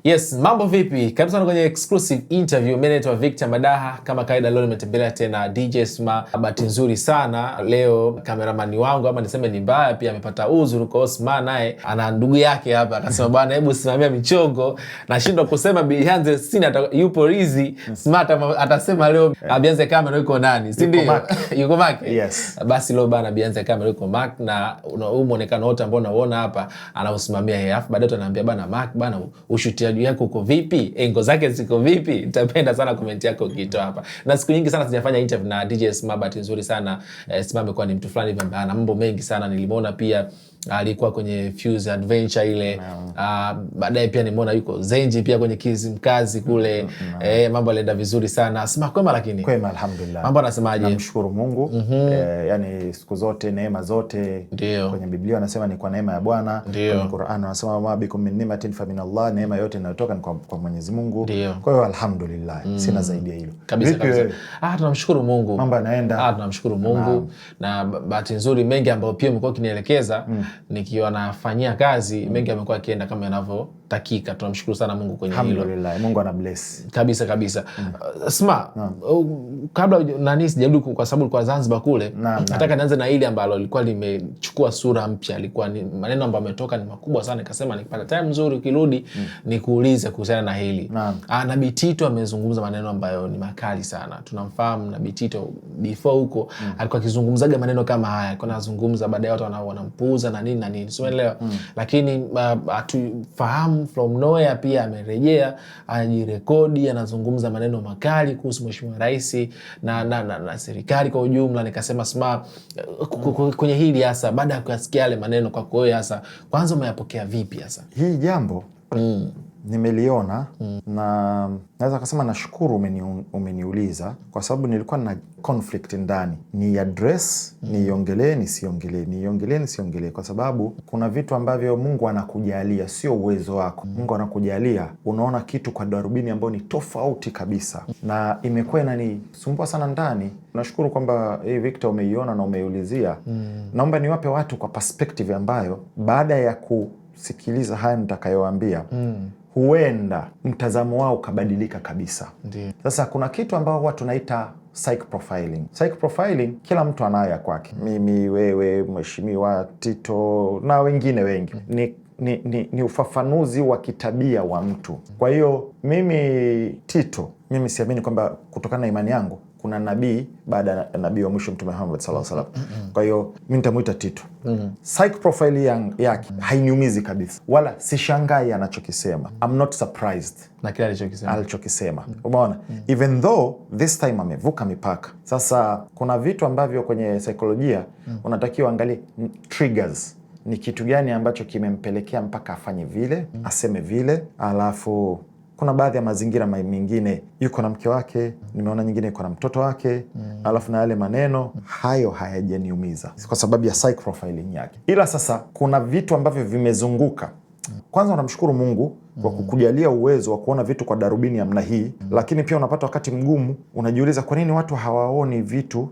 Yes, mambo vipi? Karibu sana kwenye exclusive interview. Mimi naitwa Victor Madaha. Kama kawaida leo nimetembelea tena DJ Sma. Bahati nzuri sana leo kameramani wangu ama niseme ni mbaya pia amepata uzuri kwa Sma, naye ana ndugu yake hapa. Akasema bwana, hebu simamia michongo. Nashindwa kusema Bianze sina yupo Rizi. Sma atasema leo Bianze kamera yuko nani? Si ndio? Yuko Mark. Yes. Basi leo bana Bianze kamera yuko Mark, na huu muonekano wote ambao unaona hapa anausimamia yeye. Alafu baadaye tunaambia bana Mark bana ushutiaji yako uko vipi? Engo zake ziko vipi? Nitapenda sana comment yako ukitoa hapa. Na siku nyingi sana sijafanya interview na DJ Sma, bahati nzuri sana Sma amekuwa ni mtu fulani hivi ambaye ana mambo mengi sana. Nilimwona pia alikuwa kwenye Fuse Adventure ile. Baadaye pia nimeona yuko Zenji pia kwenye Kizimkazi kule. Mambo yalienda vizuri sana. Sma kwema? Lakini kwema, alhamdulillah. Mambo anasemaje? Namshukuru Mungu. Yani siku zote neema zote kwenye Biblia wanasema ni kwa neema ya Bwana. Kwenye Qur'an wanasema ma bikum min ni'matin fa min Allah, neema yote inayotoka ni kwa Mwenyezi Mungu. Kwa hiyo alhamdulillah, sina zaidi ya hilo. Kabisa kabisa. Tunamshukuru Mungu. Mambo yanaenda. Tunamshukuru Mungu. Na bahati nzuri mengi ambayo pia umekuwa ukinielekeza nikiwa nafanyia kazi mengi amekuwa akienda kama yanavyotakika. Tunamshukuru sana Mungu kwenye hilo. Alhamdulillah, Mungu ana bless. Kabisa kabisa. Sma, kabla nani sijarudi kwa sababu kwa Zanzibar kule, nataka nianze na ile ambalo lilikuwa limechukua sura mpya. Ilikuwa ni maneno ambayo yametoka ni makubwa sana, nikasema nikipata time nzuri ukirudi nikuulize kuhusiana na hili. Nabii Tito amezungumza maneno ambayo ni makali sana. Tunamfahamu Nabii Tito before huko alikuwa akizungumzaga maneno kama haya. Alikuwa anazungumza baadaye watu wanampuuza na nini na nini. Sio unaelewa? Lakini atufahamu from nowhere pia amerejea, anajirekodi, anazungumza maneno makali kuhusu Mheshimiwa Rais na serikali kwa ujumla. Nikasema Sma, kwenye hili hasa baada ya kusikia yale maneno kwa wewe hasa kwanza umeyapokea vipi hasa? Hii jambo nimeliona na naweza kusema nashukuru umeniuliza, kwa sababu nilikuwa na conflict ndani, ni address niiongelee nisiongelee, kwa sababu kuna vitu ambavyo Mungu anakujalia, sio uwezo wako. Mungu anakujalia unaona kitu kwa darubini ambayo ni tofauti kabisa, na imekuwa inanisumbua sana ndani. Nashukuru kwamba Victor umeiona na umeiulizia. Naomba niwape watu kwa perspective ambayo baada ya kusikiliza haya nitakayowaambia huenda mtazamo wao ukabadilika kabisa. Sasa kuna kitu ambao watu naita psych profiling. Psych profiling kila mtu anayo kwake. Mimi, wewe, Mheshimiwa Tito na wengine wengi. Ni ufafanuzi wa kitabia wa mtu. Kwa hiyo mimi Tito, mimi siamini kwamba kutokana na imani yangu kuna nabii baada ya nabii wa mwisho Mtume Muhammad sallallahu alaihi wasallam. Kwa hiyo mimi nitamuita Tito. Psych profile yake hainiumizi kabisa, wala sishangai anachokisema. I'm not surprised na kile alichokisema. Umeona? Even though this time amevuka mipaka. Sasa kuna vitu ambavyo kwenye saikolojia unatakiwa angalie triggers. Ni kitu gani ambacho kimempelekea mpaka afanye vile, aseme vile. Alafu kuna baadhi ya mazingira mengine yuko na mke wake, nimeona nyingine yuko na mtoto wake, alafu na yale maneno hayo hayajaniumiza kwa sababu ya psych profiling yake. Ila sasa kuna vitu ambavyo vimezunguka. Kwanza unamshukuru Mungu kwa kukujalia uwezo wa kuona vitu kwa darubini ya namna hii, lakini pia unapata wakati mgumu, unajiuliza kwa nini watu hawaoni vitu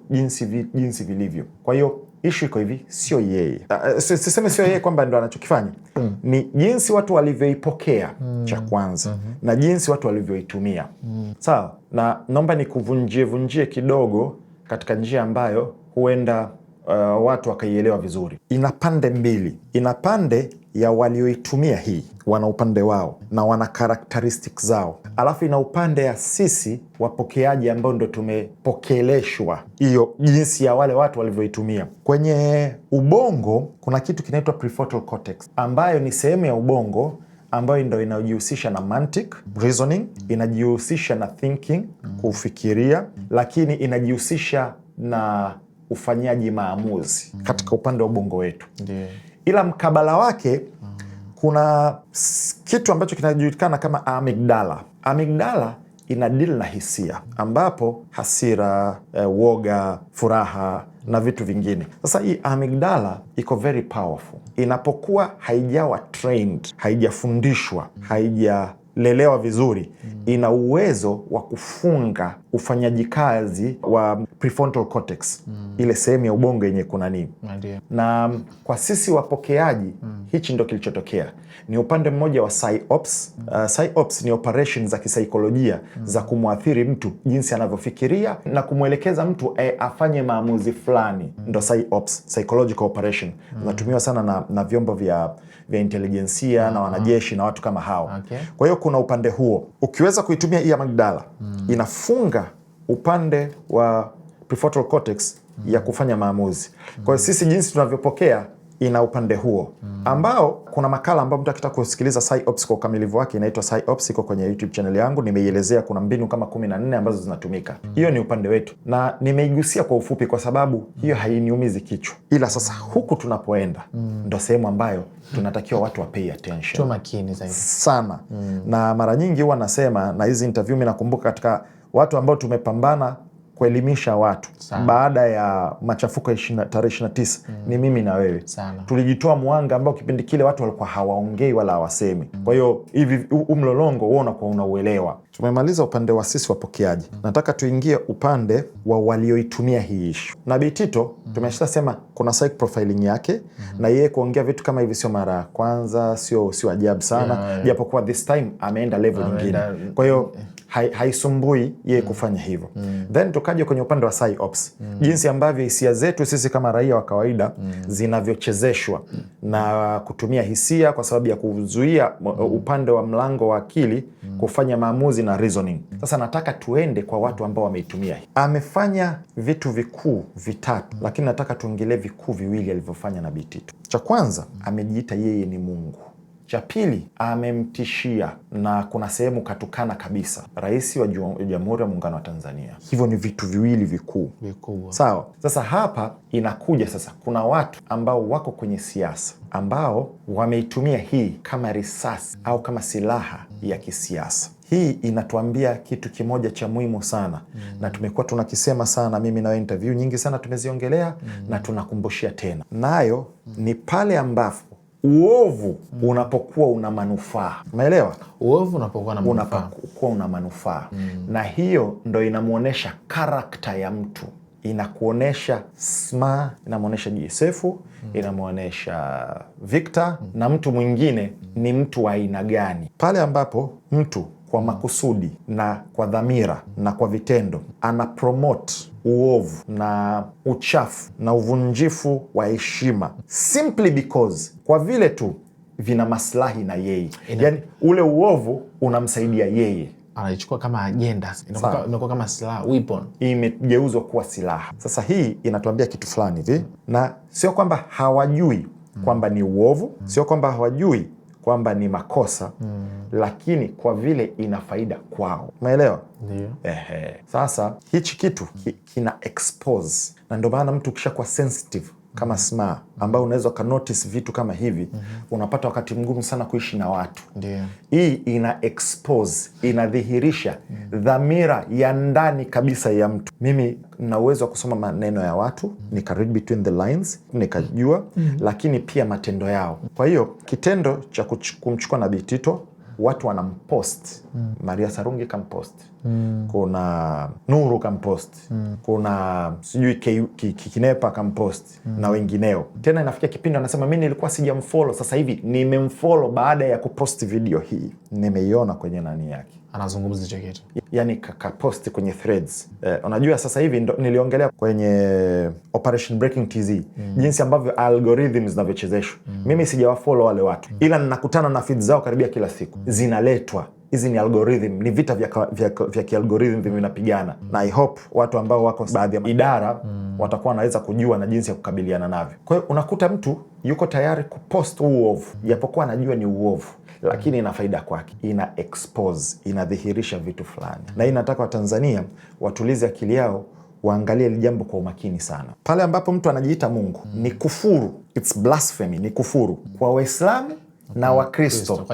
jinsi vilivyo. Kwa hiyo issue iko hivi, sio yeye. Siseme sio yeye kwamba ndo anachokifanya. Ni jinsi watu walivyoipokea cha kwanza na jinsi watu walivyoitumia. Sawa? Na naomba nikuvunjie kidogo katika njia ambayo huenda watu wakaielewa vizuri. Ina pande mbili. Ina pande ya walioitumia hii, wana upande wao na wana characteristics zao. Alafu ina upande ya sisi wapokeaji ambao ndo tumepokeleshwa hiyo jinsi ya wale watu walivyoitumia. Kwenye ubongo kuna kitu kinaitwa prefrontal cortex, ambayo ni sehemu ya ubongo ambayo ndo inajihusisha na mantic, reasoning, inajihusisha na thinking, kufikiria, lakini inajihusisha na ufanyaji maamuzi katika upande wa ubongo wetu. Ila mkabala wake kuna kitu ambacho kinajulikana kama amygdala. Amygdala ina deal na hisia, ambapo hasira, woga, furaha na vitu vingine. Sasa hii amygdala iko very powerful. Inapokuwa haijawa trained, haijafundishwa, haijalelewa vizuri, ina uwezo wa kufunga ufanyaji kazi wa prefrontal cortex, ile sehemu ya ubongo yenye kuna nini. Na kwa sisi wapokeaji hichi ndo kilichotokea. Ni upande mmoja wa psyops. Psyops ni operation za kisaikolojia za kumwathiri mtu jinsi anavyofikiria na kumwelekeza mtu afanye maamuzi fulani. Ndo psyops, psychological operation. Zinatumiwa sana na vyombo vya intelijensia na wanajeshi na watu kama hao. Kwa hiyo kuna upande huo. Ukiweza kuitumia hii amygdala inafunga upande wa prefrontal cortex ya kufanya maamuzi. Kwa hiyo sisi jinsi tunavyopokea ina upande huo ambao kuna makala ambayo mtu akitaka kusikiliza psyops kwa ukamilifu wake inaitwa psyops, iko kwenye YouTube channel yangu. Nimeielezea, kuna mbinu kama 14 ambazo zinatumika. Hiyo ni upande wetu na nimeigusia kwa ufupi kwa sababu hiyo hainiumizi kichwa, ila sasa huku tunapoenda ndo sehemu ambayo tunatakiwa watu wa pay attention, tuwe makini zaidi sana. Na mara nyingi huwa nasema, na hizi interview mimi nakumbuka katika watu ambao tumepambana kuelimisha watu baada ya machafuko tarehe 29 ni mimi na wewe. Tulijitoa mwanga ambao kipindi kile watu walikuwa hawaongei wala hawasemi. Kwa hiyo hivi mlolongo wao unakuwa unauelewa. Tumemaliza upande wa sisi wapokeaji. Nataka tuingie upande wa walioitumia hii issue. Na Bi Tito tumeshasema kuna psych profiling yake na yeye kuongea vitu kama hivi sio mara ya kwanza, sio ajabu sana, japokuwa this time ameenda level nyingine. Kwa hiyo haisumbui yeye kufanya hivyo. Then tukaje kwenye upande wa psyops, jinsi ambavyo hisia zetu sisi kama raia wa kawaida zinavyochezeshwa na kutumia hisia kwa sababu ya kuzuia upande wa mlango wa akili kufanya maamuzi na reasoning. Sasa nataka tuende kwa watu ambao wameitumia. Amefanya vitu vikuu vitatu, lakini nataka tuongelee vikuu viwili alivyofanya na Bi Tito. Cha kwanza, amejiita yeye ni Mungu. Cha pili, amemtishia na kuna sehemu katukana kabisa Rais wa Jamhuri ya Muungano wa Tanzania. Hivyo ni vitu viwili vikuu. Sawa. Sasa hapa inakuja sasa, kuna watu ambao wako kwenye siasa ambao wameitumia hii kama risasi au kama silaha ya kisiasa. Hii inatuambia kitu kimoja cha muhimu sana na tumekuwa tunakisema sana, mimi na interview nyingi sana tumeziongelea na tunakumbushia tena. Nayo ni pale ambapo uovu unapokuwa una manufaa. Umeelewa? Uovu unapokuwa una manufaa. Na hiyo ndo inamuonesha karakta ya mtu. Inakuonesha Sma, inamuonesha Josefu, inamuonesha Victor na mtu mwingine ni mtu wa aina gani. Pale ambapo mtu kwa makusudi na kwa dhamira na kwa vitendo ana promote uovu na uchafu na uvunjifu wa heshima simply because kwa vile tu vina maslahi na yeye. Yani ule uovu unamsaidia yeye, anaichukua kama agenda, imekuwa kama silaha, weapon, imegeuzwa kuwa silaha. Sasa hii inatuambia kitu fulani hivi, na sio kwamba hawajui kwamba ni uovu, sio kwamba hawajui kwamba ni makosa, lakini kwa vile ina faida kwao. Umeelewa? Ndio. Sasa hichi kitu kina expose, na ndio maana mtu ukishakuwa sensitive kama Sma ambao unaweza ka notice vitu kama hivi, unapata wakati mgumu sana kuishi na watu. Ndio. Hii ina expose, inadhihirisha dhamira ya ndani kabisa ya mtu. Mimi nina uwezo wa kusoma maneno ya watu, nika read between the lines, nikajua, lakini pia matendo yao. Kwa hiyo kitendo cha kumchukua na Bi Tito, watu wanampost. Maria Sarungi kampost. Kuna Nuru kampost. Kuna sijui Kinepa kampost na wengineo. Tena inafikia kipindi anasema mimi nilikuwa sijamfollow, sasa hivi nimemfollow baada ya kupost video hii. Nimeiona kwenye nani yake. Anazungumza hicho kitu. Yani kaposti kwenye threads. Unajua sasa hivi niliongelea kwenye Operation Breaking TZ. Jinsi ambavyo algorithms zinavyochezeshwa. Mimi sijawafollow wale watu. Ila ninakutana na feeds zao karibia kila siku. Zinaletwa. Hizi ni algorithm, ni vita vya kialgorithm vinapigana. Na I hope watu ambao wako baadhi ya idara watakuwa wanaweza kujua na jinsi ya kukabiliana navyo. Kwa hiyo unakuta mtu yuko tayari kupost uovu, japokuwa anajua ni uovu, lakini ina faida kwake. Ina expose, inadhihirisha vitu fulani. Na hii nataka Watanzania watulize akili yao, waangalie hili jambo kwa umakini sana. Pale ambapo mtu anajiita Mungu, ni kufuru, it's blasphemy, ni kufuru kwa Waislamu na Wakristo,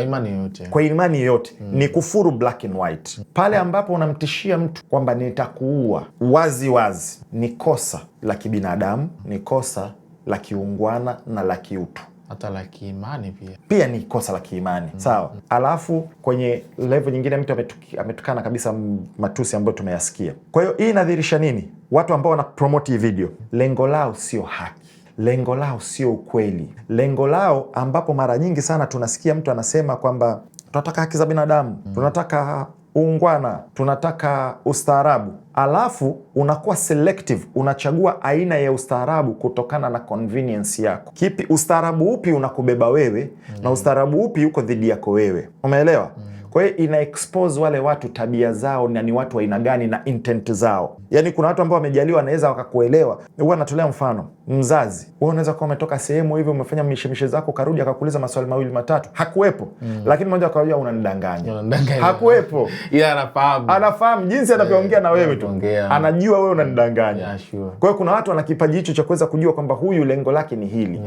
kwa imani yote ni kufuru black and white. Pale ambapo unamtishia mtu kwamba nitakuua wazi wazi, ni kosa la kibinadamu, ni kosa la kiungwana na la kiutu. hata la kiimani pia ni kosa la kiimani. Sawa. Alafu kwenye level nyingine mtu ametukana kabisa matusi ambayo tumeyasikia. Kwa hiyo hii inadhihirisha nini? Watu ambao wana promote hii video, lengo lao sio haki, lengo lao sio ukweli, lengo lao ambapo mara nyingi sana tunasikia mtu anasema kwamba tunataka haki za binadamu, tunataka uungwana, tunataka ustaarabu, alafu unakuwa selective, unachagua aina ya ustaarabu kutokana na convenience yako. Kipi ustaarabu upi unakubeba wewe na ustaarabu upi uko dhidi yako wewe? Umeelewa? Kwa hiyo ina expose wale watu tabia zao na ni watu wa aina gani na intent zao. Yaani kuna watu ambao wamejaliwa wanaweza wakakuelewa. Huwa natolea mfano, mzazi. Wewe unaweza kuwa umetoka sehemu hivi umefanya mishemishe zako, karudi akakuuliza maswali mawili matatu, hakuwepo. Lakini mmoja akajua unanidanganya. Hakuwepo. Ila anafahamu jinsi anavyoongea na wewe tu. Anajua wewe unanidanganya. Yeah, sure. Kwa hiyo kuna watu wana kipaji hicho cha kuweza kujua kwamba huyu lengo lake ni hili.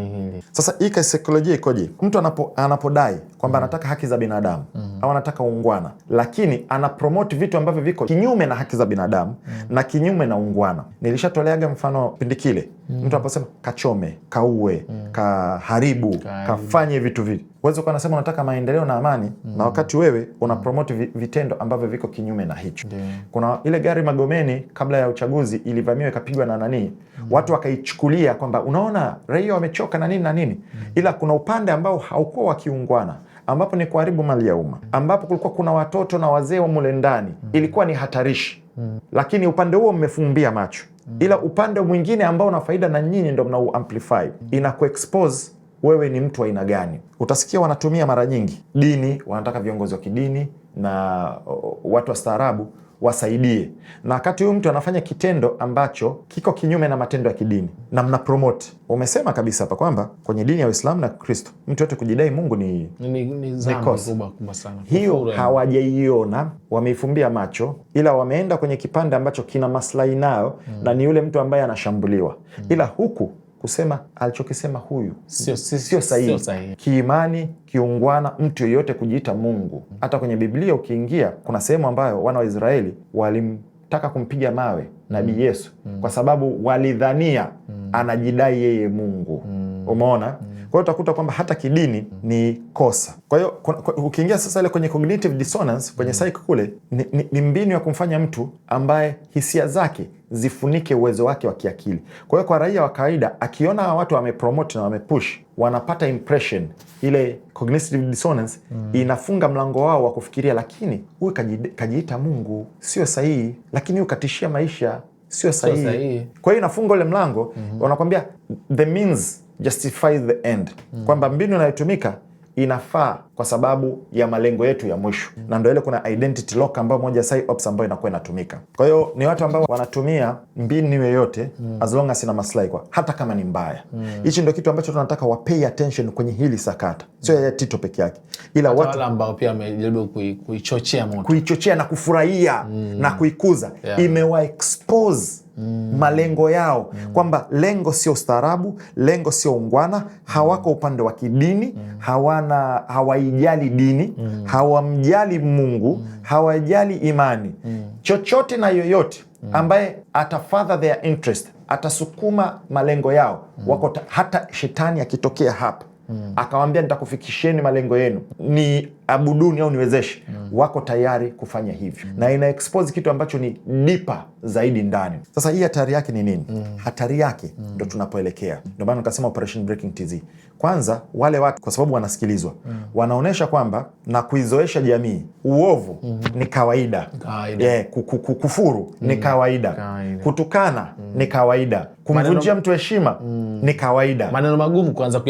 Sasa hii kisaikolojia ikoje? Mtu anapodai kwamba anataka haki za binadamu au anataka uungwana, lakini anapromote vitu ambavyo viko kinyume na haki za binadamu na kinyume na uungwana. Nilishatoleaga mfano pindi kile. Mtu anaposema kachome, kauwe, kaharibu, kafanye vitu vipi. Uwezo kwa anasema unataka maendeleo na amani na wakati wewe unapromote vitendo ambavyo viko kinyume na hicho. Kuna ile gari Magomeni kabla ya uchaguzi ilivamiwa ikapigwa na nani. Watu wakaichukulia kwamba unaona raia wamechoka na nini na nini. Ila kuna upande ambao haukuwa wakiungwana, ambapo ni kuharibu mali ya umma, ambapo kulikuwa kuna watoto na wazee wa mule ndani, ilikuwa ni hatarishi. Lakini upande huo mmefumbia macho. Ila upande mwingine ambao una faida na nyinyi ndio mnau amplify. Inakuexpose wewe ni mtu wa aina gani. Utasikia wanatumia mara nyingi dini, wanataka viongozi wa kidini na watu wa staarabu wasaidie. Na wakati huyu mtu anafanya kitendo ambacho kiko kinyume na matendo ya kidini na mna promote. Umesema kabisa hapa kwamba kwenye dini ya Uislamu na Kristo mtu yote kujidai Mungu ni kubwa sana. Hiyo hawajaiona, wameifumbia macho, ila wameenda kwenye kipande ambacho kina maslahi nayo na ni yule mtu ambaye anashambuliwa. Ila huku kusema alichokisema huyu sio sahihi. Kiimani, kiungwana, mtu yoyote kujiita Mungu. Hata kwenye Biblia ukiingia kuna sehemu ambayo wana wa Israeli walimtaka kumpiga mawe Nabii Yesu kwa sababu walidhania anajidai yeye Mungu. Umeona? Kwa hiyo utakuta kwamba hata kidini ni kosa. Kwa hiyo ukiingia sasa ile kwenye cognitive dissonance kwenye psyche kule ni mbinu ya kumfanya mtu ambaye hisia zake zifunike uwezo wake wa kiakili. Kwa hiyo kwa raia wa kawaida akiona watu wamepromote na wamepush, wanapata impression ile cognitive dissonance inafunga mlango wao wa kufikiria, lakini huyu kajiita Mungu, sio sahihi, lakini huyu katishia maisha, sio sahihi. Kwa hiyo inafunga ule mlango, wanakuambia the means justifies the end. Kwamba mbinu inayotumika inafaa kwa sababu ya malengo yetu ya mwisho. Na ndio ile kuna identity lock ambayo moja psyops ambayo inakuwa inatumika. Kwa hiyo ni watu ambao wanatumia mbinu yoyote as long as ina maslahi kwa hata kama ni mbaya. Hichi ndio kitu ambacho tunataka wa pay attention kwenye hili sakata. Sio ya Tito peke yake. Ila watu ambao pia wamejaribu kuichochea moto. Kuichochea na kufurahia na kuikuza. Imewa expose malengo yao kwamba lengo sio ustaarabu, lengo sio ungwana, hawako upande wa kidini, hawaijali dini, hawamjali Mungu, hawajali imani. Chochote na yoyote ambaye atafurther their interest, atasukuma malengo yao, wako hata shetani akitokea hapa akawambia nitakufikisheni malengo yenu, ni abuduni au niwezeshe, wako tayari kufanya hivyo. Na ina expose kitu ambacho ni deeper zaidi ndani. Sasa hii hatari yake ni nini? Hatari yake ndo tunapoelekea. Ndio maana nikasema Operation Breaking TZ. Kwanza wale watu kwa sababu wanasikilizwa, wanaonesha kwamba na kuizoesha jamii uovu ni kawaida. Kufuru ni kawaida. Kutukana ni kawaida. Kumvunjia mtu heshima ni kawaida. Maneno magumu kuanza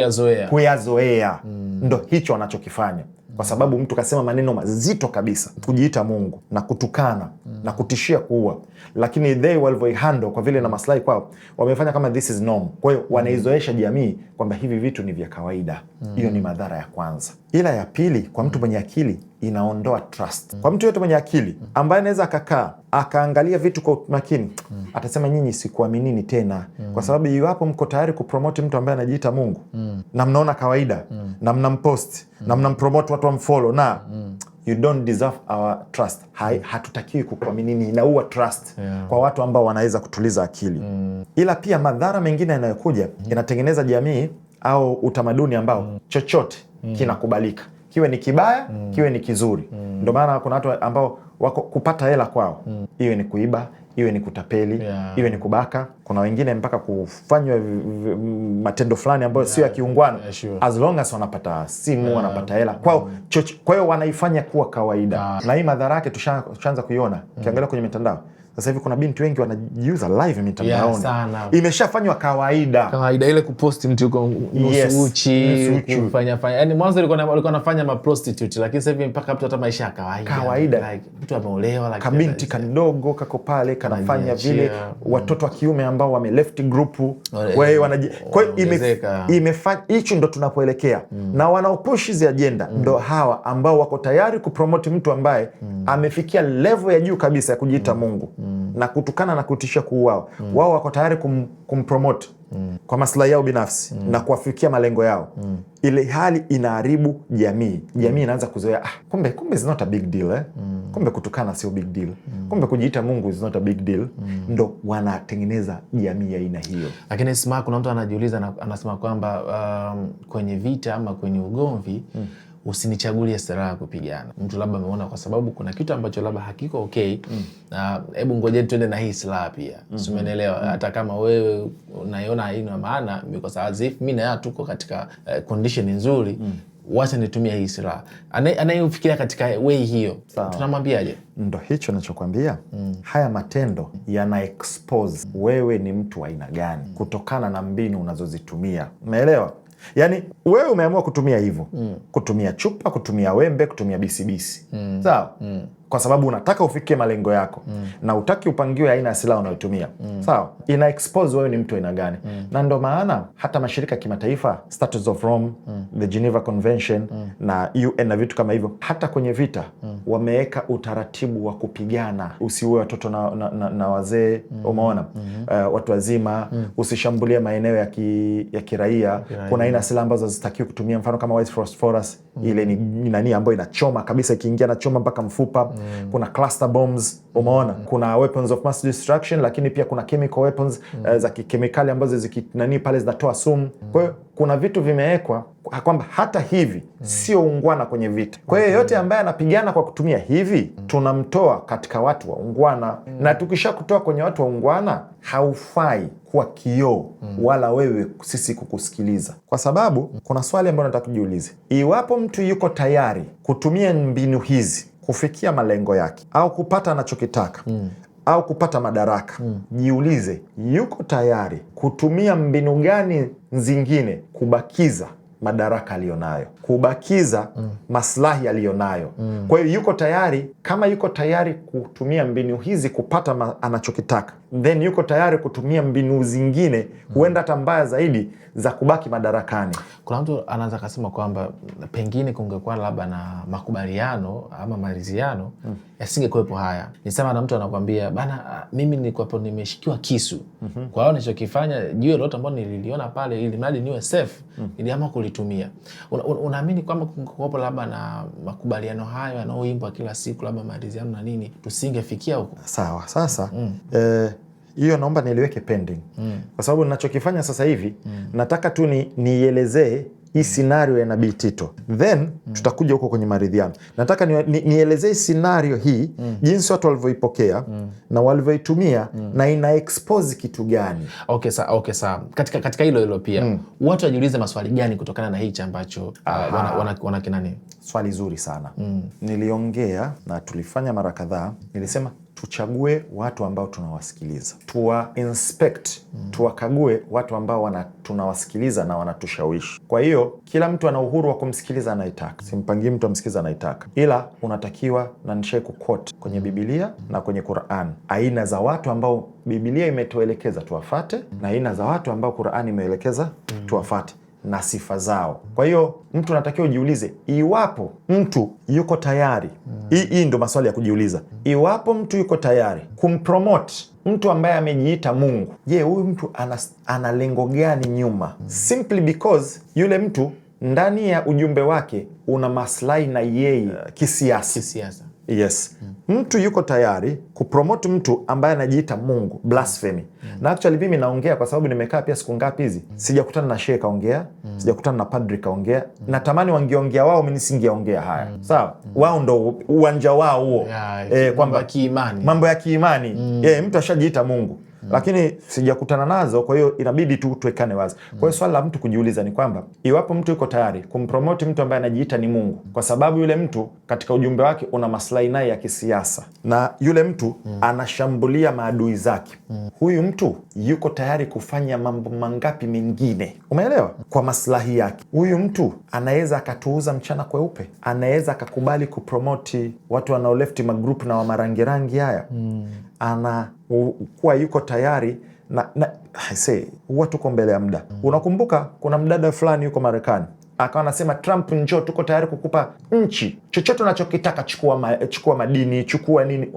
kuyazoea. Ndo hicho wanachokifanya. Kwa sababu mtu kasema maneno mazito kabisa, kujiita Mungu na kutukana na kutishia kuua, lakini they walivyoihandle kwa vile na maslahi kwao, wamefanya kama this is norm. Kwa hiyo wanaizoesha jamii kwamba hivi vitu ni vya kawaida. Hiyo ni madhara ya kwanza. Ila ya pili, kwa mtu mwenye akili inaondoa trust. Kwa mtu yote mwenye akili ambaye anaweza akakaa akaangalia vitu kwa makini, atasema nyinyi sikuaminini tena. Kwa sababu iwapo mko tayari kupromote mtu ambaye anajiita Mungu na mnaona kawaida na mnampost na mnampromote watu wamfollow na you don't deserve our trust. Hatutakiwi kukuaminini. Inaua trust kwa watu ambao wanaweza kutuliza akili. Ila pia madhara mengine yanayokuja, inatengeneza jamii au utamaduni ambao chochote kinakubalika, kiwe ni kibaya kiwe ni kizuri. Ndio maana kuna watu ambao wako kupata hela kwao, iwe ni kuiba, iwe ni kutapeli, iwe ni kubaka. Kuna wengine mpaka kufanywa matendo fulani ambayo sio ya kiungwana, as long as wanapata simu, wanapata hela kwao. Kwa hiyo wanaifanya kuwa kawaida, na hii madhara yake tushaanza kuiona. Ukiangalia kwenye mitandao sasa hivi kuna binti wengi wanajiuza live mitandaoni. Imeshafanywa kawaida ile kuposti mtu yuko nusu uchi, kufanya yani mwanzo walikuwa nafanya ma prostitute, lakini sasa hivi mpaka mtu hata maisha ya kawaida like mtu ameolewa, like kabinti kadogo kako pale kanafanya vile. Watoto wa kiume ambao wame left group wewe kwa hiyo imefanya hicho, ndo tunapoelekea. Na wanaopush hizi agenda ndo hawa ambao wako tayari kupromote mtu ambaye amefikia level ya juu kabisa ya kujiita Mungu na kutukana na kutisha kuuawa. Wao wako tayari kumpromote kwa maslahi yao binafsi na kuafikia malengo yao. Ile hali inaharibu jamii. Jamii inaanza kuzoea, kumbe is not a big deal kumbe kutukana sio big deal, kumbe kujiita Mungu is not a big deal. Ndo wanatengeneza jamii ya aina hiyo. Lakini sima, kuna mtu anajiuliza na anasema kwamba kwenye vita ama kwenye ugomvi usinichagulie silaha kupigana. Mtu labda ameona kwa sababu kuna kitu ambacho labda hakiko okay, na hebu ngoje twende na hii silaha pia. Umeelewa? Hata kama wewe unaiona haina maana, because as if mimi na yeye tuko katika condition nzuri, wacha nitumie hii silaha. Anayefikiria katika way hiyo, tunamwambiaje? Ndo hicho ninachokwambia. Haya matendo yana expose wewe ni mtu wa aina gani kutokana na mbinu unazozitumia. Umeelewa? Yani wewe umeamua kutumia hivyo, kutumia chupa, kutumia wembe, kutumia bisibisi. Sawa? Kwa sababu unataka ufikie malengo yako na utaki upangiwe aina ya silaha unayotumia. Sawa? Ina expose wewe ni mtu aina gani. Na ndo maana hata mashirika ya kimataifa, Statutes of Rome, the Geneva Convention na UN na vitu kama hivyo, hata kwenye vita wameweka utaratibu wa kupigana. Usiue watoto na wazee, umeona? Watu wazima, usishambulie maeneo ya kiraia. Kuna aina silaha ambazo hazitakiwi kutumia, mfano kama white phosphorus, ile ni nani ambayo inachoma kabisa, ikiingia na choma mpaka mfupa. Kuna cluster bombs, umeona? Kuna weapons of mass destruction, lakini pia kuna chemical weapons za kemikali ambazo nani pale zinatoa sumu. Kwa hiyo kuna vitu vimewekwa kwamba hata hivi sio ungwana kwenye vita. Kwa hiyo yote ambaye anapigana kwa kutumia hivi, tunamtoa katika watu wa ungwana. Na tukisha kutoa kwenye watu wa ungwana, haufai kuwa kioo wala wewe sisi kukusikiliza. Kwa sababu kuna swali ambalo nataka kujiulize. Iwapo mtu yuko tayari kutumia mbinu hizi kufikia malengo yake au kupata anachokitaka au kupata madaraka, jiulize yuko tayari kutumia mbinu gani zingine kubakiza madaraka aliyonayo, kubakiza maslahi aliyonayo. Kwa hiyo yuko tayari, kama yuko tayari kutumia mbinu hizi kupata anachokitaka, then yuko tayari kutumia mbinu zingine, huenda hata mbaya zaidi, za kubaki madarakani. Kuna mtu anaanza kusema kwamba pengine kungekuwa labda na makubaliano ama maridhiano, yasingekuwepo haya. Nisema na mtu anakuambia, bana mimi nilikuwa nimeshikiwa kisu. Kwa hiyo nilichokifanya, jiwe lote ambalo nililiona pale, ili mradi niwe safe, niliamua kulitumia. Unaamini kwamba kungekuwepo labda na makubaliano hayo yanayoimbwa kila siku, labda maridhiano na nini, tusingefikia huko? Sawa. Sasa hiyo naomba niliweke pending. Kwa sababu ninachokifanya sasa hivi, nataka tu nielezee hii scenario ya Nabii Tito, then tutakuja huko kwenye maridhiano. Nataka nielezee scenario hii, jinsi watu walivyoipokea na walivyoitumia, na ina expose kitu gani. Okay, sawa. Katika hilo pia watu wajiulize maswali gani kutokana na hichi ambacho wana kinani? Swali zuri sana. Niliongea na tulifanya mara kadhaa, nilisema tuchague watu ambao tunawasikiliza, tuwa inspect, tuwakague watu ambao tunawasikiliza na wanatushawishi. Kwa hiyo kila mtu ana uhuru wa kumsikiliza anayetaka, simpangii mtu amsikiliza anayetaka, ila unatakiwa, na nishai kuquote kwenye Biblia na kwenye Qur'an, aina za watu ambao Biblia imetuelekeza tuwafate na aina za watu ambao Qur'an imeelekeza tuwafate na sifa zao. Kwa hiyo mtu anatakiwa ujiulize, iwapo mtu yuko tayari, hii ndo maswali ya kujiuliza. Iwapo mtu yuko tayari kumpromote mtu ambaye amejiita Mungu, je, huyu mtu ana lengo gani nyuma? Simply because yule mtu ndani ya ujumbe wake una maslahi na yeye kisiasa. Yes. Mtu yuko tayari kupromote mtu ambaye anajiita Mungu, blasphemy. Na actually mimi naongea kwa sababu nimekaa pia siku ngapi hizi sijakutana na shehe kaongea, sijakutana na padri kaongea. Natamani wangeongea wao, mimi nisingeongea haya. Sawa? Wao ndo uwanja wao huo. Kwamba kiimani. Mambo ya kiimani. Mtu ashajiita Mungu. Lakini sijakutana nazo, kwa hiyo inabidi tu tuwekane wazi. Kwa hiyo swali la mtu kujiuliza ni kwamba iwapo mtu yuko tayari kumpromote mtu ambaye anajiita ni Mungu, kwa sababu yule mtu katika ujumbe wake una maslahi naye ya kisiasa, na yule mtu anashambulia maadui zake, huyu mtu yuko tayari kufanya mambo mangapi mengine, umeelewa, kwa maslahi yake. Huyu mtu anaweza akatuuza mchana kweupe, anaweza akakubali kupromoti watu wanaolefti magrupu na wa marangirangi haya, kuwa yuko tayari huwa tuko mbele ya muda. Unakumbuka kuna mdada fulani yuko Marekani akawa anasema, Trump njoo, tuko tayari kukupa nchi, chochote unachokitaka, chukua madini, chukua nini.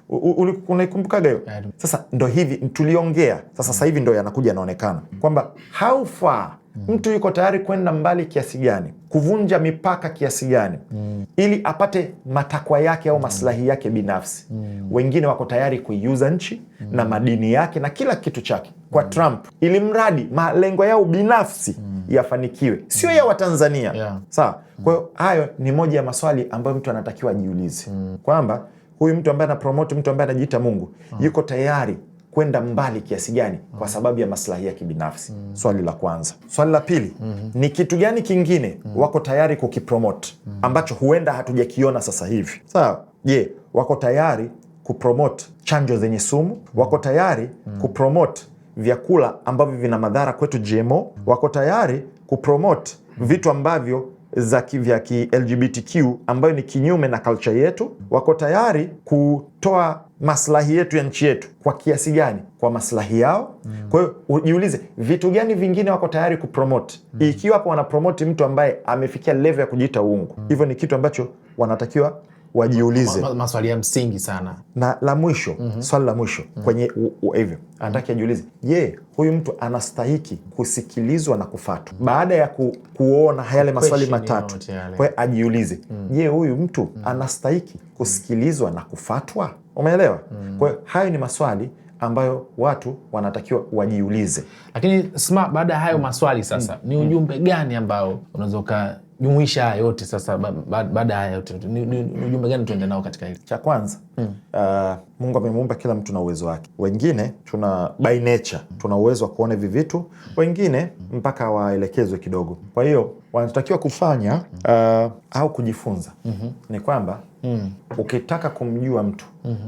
Unaikumbukaga hiyo? Sasa ndo hivi tuliongea. Sasa hivi ndo yanakuja yanaonekana kwamba how far mtu yuko tayari kwenda mbali kiasi gani, kuvunja mipaka kiasi gani, ili apate matakwa yake au maslahi yake binafsi. Wengine wako tayari kuiuza nchi na madini yake na kila kitu chake kwa Trump, ili mradi malengo yao binafsi yafanikiwe, sio ya Watanzania. Sawa? Kwa hiyo hayo ni moja ya maswali ambayo mtu anatakiwa ajiulize, kwamba huyu mtu ambaye anapromote mtu ambaye anajiita Mungu yuko tayari kwenda mbali kiasi gani kwa sababu ya maslahi yake binafsi. Swali la kwanza. Swali la pili, ni kitu gani kingine wako tayari kukipromote ambacho huenda hatujakiona sasa hivi? Sawa? Je, wako tayari kupromote chanjo zenye sumu? Wako tayari kupromote vyakula ambavyo vina madhara kwetu, GMO? Wako tayari kupromote vitu ambavyo vya LGBTQ ambayo ni kinyume na culture yetu? Wako tayari kutoa maslahi yetu ya nchi yetu kwa kiasi gani kwa maslahi yao? Kwa hiyo ujiulize vitu gani vingine wako tayari kupromote, ikiwa hapo wanapromote mtu ambaye amefikia level ya kujiita uungu. Hivyo ni kitu ambacho wanatakiwa wajiulize. Maswali ya msingi sana. Na la mwisho, swali la mwisho kwenye hivyo anataka ajiulize, je, huyu mtu anastahiki kusikilizwa na kufuatwa? Baada ya kuona yale maswali matatu, kwa hiyo ajiulize, je, huyu mtu anastahiki kusikilizwa na kufuatwa? Umeelewa? Kwa hiyo hayo ni maswali ambayo watu wanatakiwa wajiulize. Lakini Sma, baada ya hayo maswali sasa, ni ujumbe gani ambao unaweza ukajumuisha haya yote sasa? Baada ya haya yote ni ujumbe gani tuende nao katika hili? Cha kwanza, Mungu amemuumba kila mtu na uwezo wake. Wengine tuna by nature tuna uwezo wa kuona hivi vitu, wengine mpaka waelekezwe kidogo. Kwa hiyo wanatakiwa kufanya au kujifunza ni kwamba ukitaka kumjua mtu,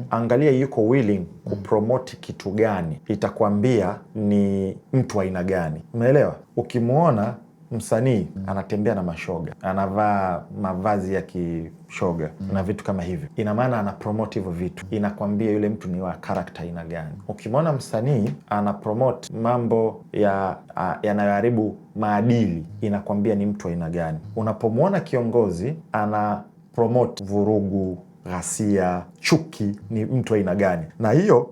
angalia yuko willing kupromote kitu gani, itakwambia ni mtu aina gani. Umeelewa? Ukimwona msanii anatembea na mashoga, anavaa mavazi ya kishoga na vitu kama hivyo, ina maana anapromote hivyo vitu, inakwambia yule mtu ni wa character aina gani. Ukimwona msanii anapromote mambo yanayoharibu maadili, inakwambia ni mtu aina gani. Unapomwona kiongozi ana promote vurugu, ghasia, chuki, ni mtu aina gani. Na hiyo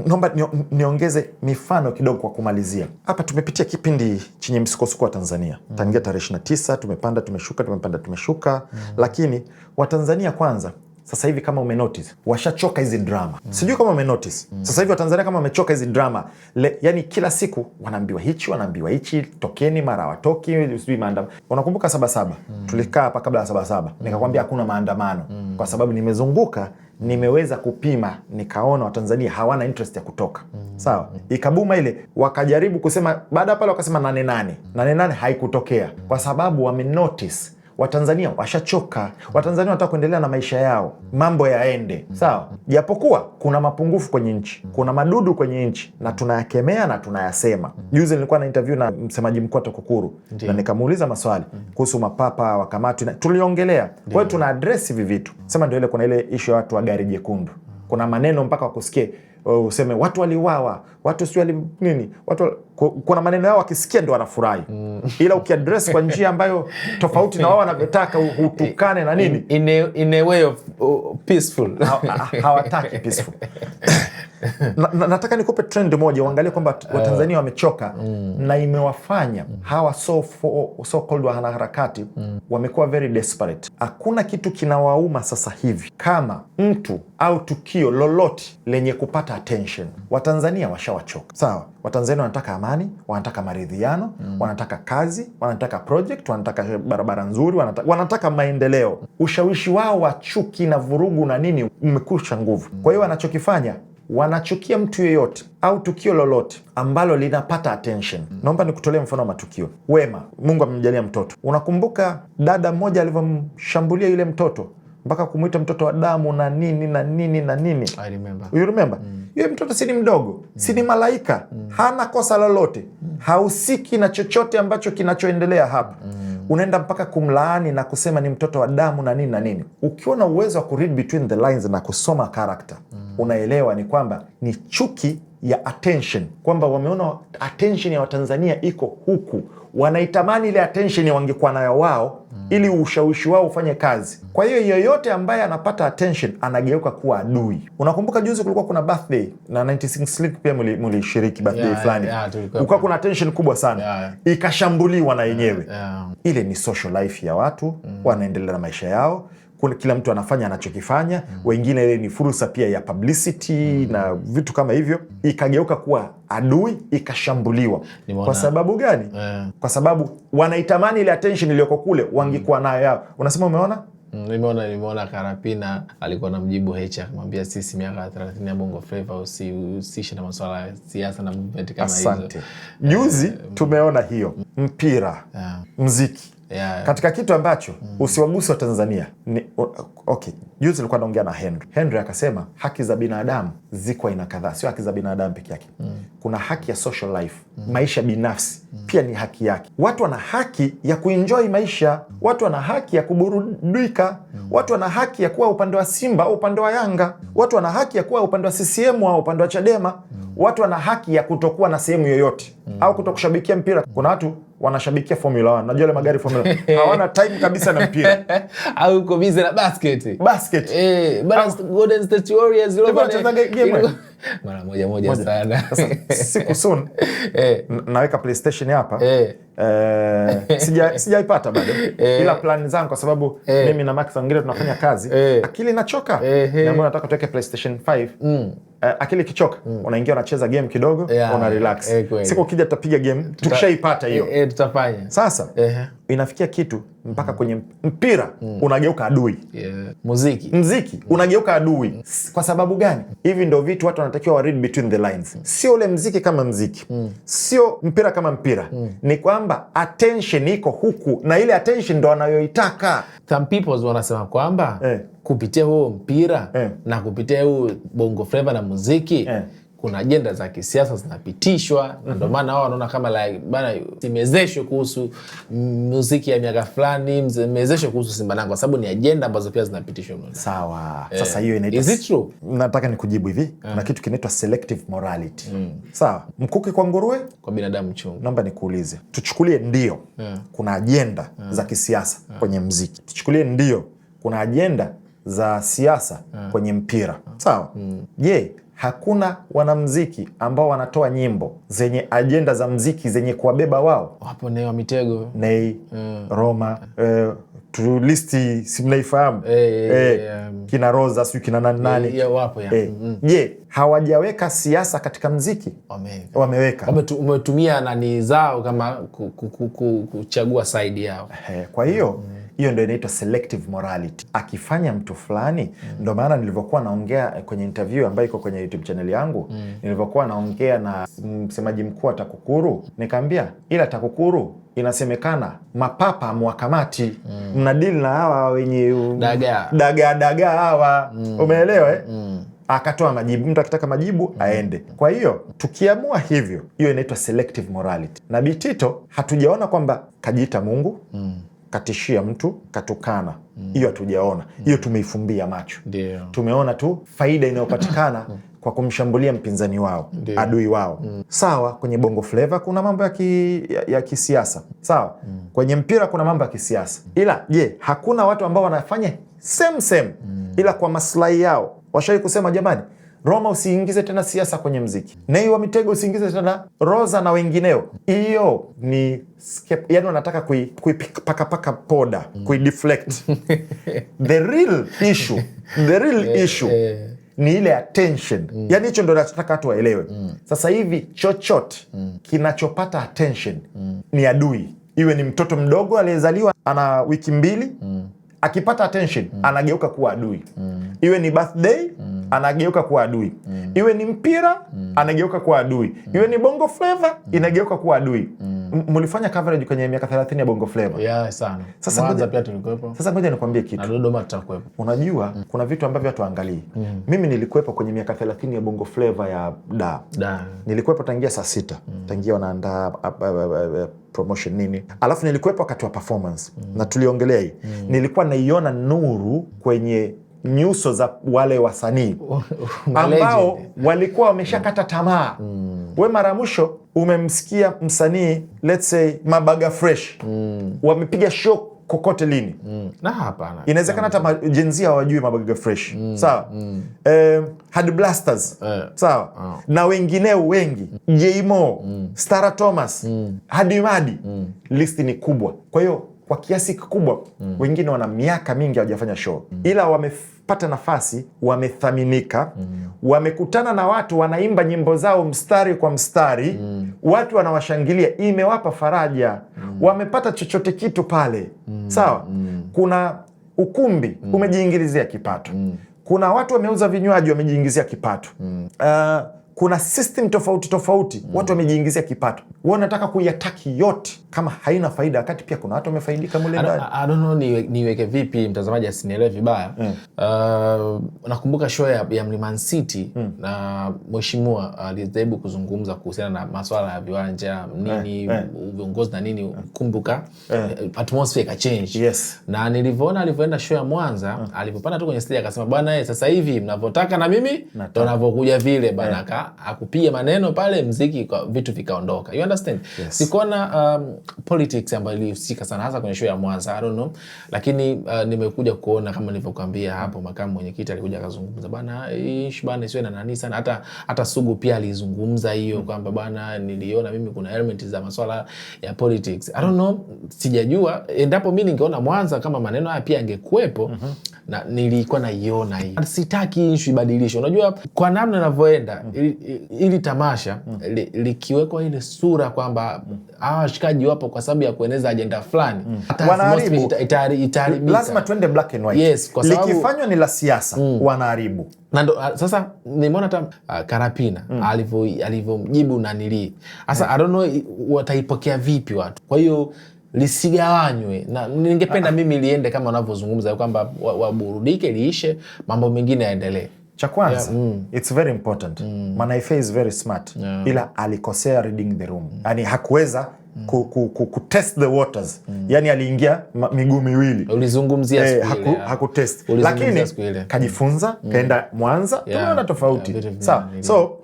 naomba niongeze mifano kidogo kwa kumalizia. Hapa tumepitia kipindi chenye msukosuko wa Tanzania. Tangia tarehe 29 tumepanda tumeshuka, tumepanda tumeshuka. Lakini Watanzania kwanza, sasa hivi kama umenotice, washachoka hizi drama. Sijui kama umenotice. Sasa hivi Watanzania kama wamechoka hizi drama. Yani kila siku wanaambiwa hichi, wanaambiwa hichi, tokeni, mara watoki, sijui maandamano. Unakumbuka 77? Tulikaa hapa kabla ya 77. Nikakwambia hakuna maandamano. Kwa sababu nimezunguka, nimeweza kupima, nikaona Watanzania hawana interest ya kutoka. Sawa? Ikabuma ile, wakajaribu kusema, baada pale wakasema 88 haikutokea. Kwa sababu wamenotice Watanzania washachoka. Watanzania wanataka kuendelea na maisha yao, mambo yaende. Sawa? Japokuwa kuna mapungufu kwenye nchi, kuna madudu kwenye nchi, na tunayakemea na tunayasema. Juzi nilikuwa na interview na msemaji mkuu wa TAKUKURU na nikamuuliza maswali kuhusu mapapa wakamati, tuliongelea. Kwa hiyo tuna address hivi vitu. Sema ndio ile, kuna ile issue ya watu wa gari jekundu, kuna maneno mpaka wakusikie useme watu waliuawa, watu sio nini, watu kuna maneno yao wakisikia ndio wanafurahi. Ila ukiaddress kwa njia ambayo tofauti na wao wanavyotaka, utukane na nini, in a way of peaceful, hawataki peaceful. nataka nikupe trend moja uangalie kwamba Watanzania wamechoka na imewafanya hawa so called wanaharakati wamekuwa very desperate. Hakuna kitu kinawauma sasa hivi kama mtu au tukio lolote lenye kupata attention. Watanzania washawachoka. Sawa, Watanzania wanataka amani, wanataka maridhiano, wanataka kazi, wanataka project, wanataka barabara nzuri, wanataka maendeleo. Ushawishi wao wa chuki na vurugu na nini umekusha nguvu. Kwa hiyo wanachokifanya, wanachukia mtu yeyote au tukio lolote ambalo linapata attention. Naomba nikutolee mfano wa matukio. Wema, Mungu amemjalia mtoto. Unakumbuka dada mmoja alivyomshambulia yule mtoto mpaka kumuita mtoto wa damu na nini na nini na nini? I remember. You remember? Yule mtoto si ni mdogo, si ni malaika, hana kosa lolote, hausiki na chochote ambacho kinachoendelea hapa. Unaenda mpaka kumlaani na kusema ni mtoto wa damu na nini na nini. Ukiwa na uwezo wa kuread between the lines na kusoma character, unaelewa ni kwamba ni chuki ya attention, kwamba wameona attention ya Watanzania iko huku, wanaitamani ile attention wangekuwa nayo wao ili ushawishi wao ufanye kazi. Kwa hiyo yoyote ambaye anapata attention anageuka kuwa adui. Unakumbuka juzi kulikuwa kuna birthday na 96 Slick pia mulishiriki birthday fulani. Kulikuwa kuna attention kubwa sana. Ikashambuliwa na yenyewe. Ile ni social life ya watu, wanaendelea na maisha yao. Kila mtu anafanya anachokifanya. Wengine ile ni fursa pia ya publicity na vitu kama hivyo. Ikageuka kuwa adui, ikashambuliwa. Kwa sababu gani? Kwa sababu wanaitamani ile attention iliyoko kule wangekuwa nayo yao. Unasema umeona? Nimeona Karapina alikuwa na mjibu Heche akamwambia sisi miaka 30 ya Bongo Flava usishe na masuala ya siasa na movement kama hizo. Asante. Juzi tumeona hiyo mpira, muziki. Katika kitu ambacho usiwagusi wa Tanzania okay. Juzi nilikuwa naongea na Henry akasema haki za binadamu ziko aina kadhaa, sio haki za binadamu peke yake. Kuna haki ya social life, maisha binafsi pia ni haki yake. Watu wana haki ya kuenjoy maisha, watu wana haki ya kuburudika, watu wana haki ya kuwa upande wa Simba au upande wa Yanga, watu wana haki ya kuwa upande wa CCM au upande wa Chadema, watu wana haki ya kutokuwa na sehemu yoyote au kutokushabikia mpira. Kuna watu wanashabikia Formula 1. Najua ile magari Formula 1 hawana time kabisa na mpira. Au uko busy na basket. Bana Golden State Warriors leo wanacheza game mara moja sana. Siku soon naweka PlayStation hapa. Sijaipata bado. Ila plan zangu kwa sababu mimi na Max wengine tunafanya kazi. Akili inachoka. Na mbona nataka tuweke PlayStation 5. Akili kichoka, unaingia unacheza game kidogo, una relax. Siku ukija tutapiga game, tukishaipata hiyo. Tutafanya. Sasa inafikia kitu mpaka kwenye mpira unageuka adui. Muziki unageuka adui. Kwa sababu gani? Hivi ndio vitu watu wanatakiwa wa read between the lines. Sio ule muziki kama muziki. Sio mpira kama mpira. Ni kwamba attention iko huku na ile attention ndo wanayoitaka. Some people wanasema kwamba kupitia huo mpira na kupitia huo Bongo Flava na muziki kuna ajenda za kisiasa zinapitishwa. Ndio maana wao wanaona kama like bana imezeshwe kuhusu muziki ya miaka fulani, imezeshwe kuhusu Simba Nanga kwa sababu ni ajenda ambazo pia zinapitishwa. Sawa. Sasa hiyo inaitwa, is it true? Nataka nikujibu hivi. Na kitu kinaitwa selective morality. Sawa. Mkuki kwa nguruwe, kwa binadamu chungu. Naomba nikuulize. Tuchukulie ndio kuna ajenda za kisiasa kwenye muziki. Tuchukulie ndio kuna ajenda za siasa kwenye mpira. Sawa. Je, hakuna wanamuziki ambao wanatoa nyimbo zenye ajenda za muziki zenye kuwabeba wao? Wapo Nay wa Mitego, Nay, Roma, tulisti simnaifahamu, kina Rosa, siyo kina nani. Wapo ya. Je, hawajaweka siasa katika muziki? Wameweka. Umetumia nani zao kama kuchagua side yao. Kwa hiyo hiyo ndio inaitwa selective morality. Akifanya mtu fulani, ndio maana nilivyokuwa naongea kwenye interview ambayo iko kwenye YouTube channel yangu, nilivyokuwa naongea na msemaji mkuu wa TAKUKURU, nikamwambia ila TAKUKURU inasemekana mapapa mwakamati, mnadili na hawa wenye daga hawa. Umeelewa? Akatoa majibu. Mtu akitaka majibu aende. Kwa hiyo tukiamua hivyo, hiyo inaitwa selective morality. Na Bitito hatujaona kwamba kajiita Mungu, katishia mtu, katukana. Hiyo hatujaona. Hiyo tumeifumbia macho. Tumeona tu faida inayopatikana kwa kumshambulia mpinzani wao, adui wao. Sawa, kwenye Bongo Flava kuna mambo ya kisiasa. Sawa, kwenye mpira kuna mambo ya kisiasa. Ila je, hakuna watu ambao wanafanya same ila kwa maslahi yao? Washawahi kusema jamani, Roma usiingize tena siasa kwenye mziki. Nay wa Mitego usiingize tena Roza na wengineo. Hiyo ni yani wanataka kuipaka poda, kuideflect. The real issue ni ile attention. Yani hicho ndo nataka watu waelewe. Sasa hivi chochote kinachopata attention ni adui. Iwe ni mtoto mdogo aliyezaliwa ana wiki 2, akipata attention anageuka kuwa adui. Iwe ni birthday anageuka kuwa adui. Iwe ni mpira anageuka kuwa adui. Iwe ni Bongo Flava inageuka kuwa adui. Mulifanya coverage kwenye miaka 30 ya Bongo Flava. Yeah, sana. Sasa pia tulikuwepo. Sasa ngoja nikwambie kitu. Na Dodoma tutakuwepo. Unajua kuna vitu ambavyo watu waangalie. Mimi nilikuwepo kwenye miaka 30 ya Bongo Flava ya Da. Nilikuwepo tangia saa 6. Tangia wanaandaa promotion nini. Alafu nilikuwepo wakati wa performance. Na tuliongelea hii. Nilikuwa naiona nuru kwenye nyuso za wale wasanii ambao walikuwa wameshakata tamaa. We mara mwisho umemsikia msanii let's say Mabaga Fresh wamepiga show kokote lini? Na hapana. Inawezekana hata jenzia hawajui Mabaga Fresh. Sawa. Had Blasters. Sawa. Na wengineo wengi. J-Mo, Stara Thomas, Hadi Madi. Listi ni kubwa. Kwa hiyo kwa kiasi kikubwa wengine wana miaka mingi hawajafanya show. Ila wamepata nafasi, wamethaminika, wamekutana na watu wanaimba nyimbo zao mstari kwa mstari, watu wanawashangilia, imewapa faraja, wamepata chochote kitu pale. Sawa? Kuna ukumbi umejiingilizia kipato. Kuna watu wameuza vinywaji wamejiingizia kipato. Kuna system tofauti watu wamejiingizia kipato. Wao nataka kuiataki yote kama haina faida, wakati pia kuna watu wamefaidika mule ndani. I don't know niweke vipi mtazamaji asinielewe vibaya. Nakumbuka show ya Mlimani City na mheshimiwa alijaribu kuzungumza kuhusiana na masuala ya viwanja nini, viongozi na nini, kumbuka atmosphere ka change. Yes. Na nilivyoona alivyoenda show ya Mwanza, alipopanda tu kwenye stage akasema bwana sasa hivi mnavyotaka na mimi ndo ninavyokuja vile bana. Akupiga maneno pale, mziki kwa vitu vikaondoka. You understand? Yes. Sikuona politics ambayo ilihusika sana hasa kwenye show ya Mwanza, I don't know. Lakini nimekuja kuona kama nilivyokuambia hapo, makamu mwenyekiti alikuja akazungumza bana bana isiwe na nani sana. Hata Sugu pia alizungumza hiyo kwamba bana niliona mimi kuna element za masuala ya politics. I don't know, sijajua endapo mimi ningeona Mwanza kama maneno haya pia angekuepo. Na nilikuwa naiona hii. Sitaki issue ibadilishwe. Unajua kwa namna ninavyoenda ili tamasha likiwekwa ile sura kwamba washikaji wapo kwa sababu ya kueneza agenda fulani, wanaharibu. Itaharibika. Lazima tuende black and white. Yes, kwa sababu likifanywa ni la siasa wanaharibu. Na ndo sasa nimeona hata Karapina alivyomjibu nanili. Sasa I don't know wataipokea vipi watu. Kwa hiyo lisigawanywe, na ningependa mimi liende kama wanavyozungumza kwamba waburudike, liishe, mambo mengine yaendelee. Cha kwanza, it's very important. Manaife is very smart. Ila alikosea reading the room. Yani hakuweza kutest the waters. Yani aliingia miguu miwili. Ulizungumzia siku ile. Hakutest. Lakini kajifunza, kaenda Mwanza, tumeona tofauti. Sawa. So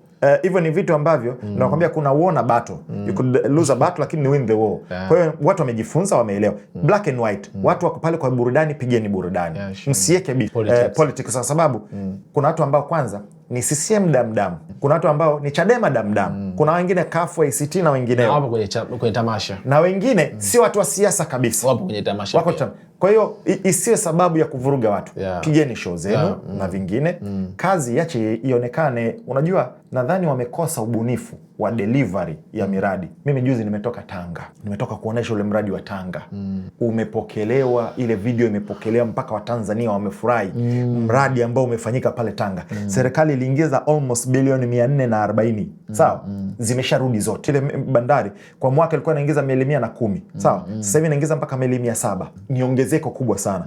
hivyo ni vitu ambavyo nakwambia kuna war battle. You could lose a battle lakini win the war. Kwa hiyo watu wamejifunza, wameelewa. Black and white. Watu wako pale kwa burudani, pigeni burudani. Msiweke politics kwa sababu kuna watu ambao kwanza ni CCM damdam. Kuna watu ambao ni Chadema damdam. Kuna wengine kafu ACT na wengineo. Wapo kwenye tamasha. Na wengine si watu wa siasa kabisa. Wapo kwenye tamasha. Kwa hiyo isiwe sababu ya kuvuruga watu. Pigeni show zenu na vingine. Kazi yache ionekane. Unajua, nadhani wamekosa ubunifu wa delivery ya miradi. Mimi juzi nimetoka Tanga. Nimetoka kuonesha ule mradi wa Tanga. Umepokelewa, ile video imepokelewa mpaka Watanzania wamefurahi. Mradi ambao umefanyika pale Tanga. Serikali iliingiza almost bilioni 440. Sawa? Zimesharudi zote. Ile bandari kwa mwaka ilikuwa inaingiza meli 110. Sawa? Sasa hivi inaingiza mpaka meli 700. Ni ongezeko kubwa sana.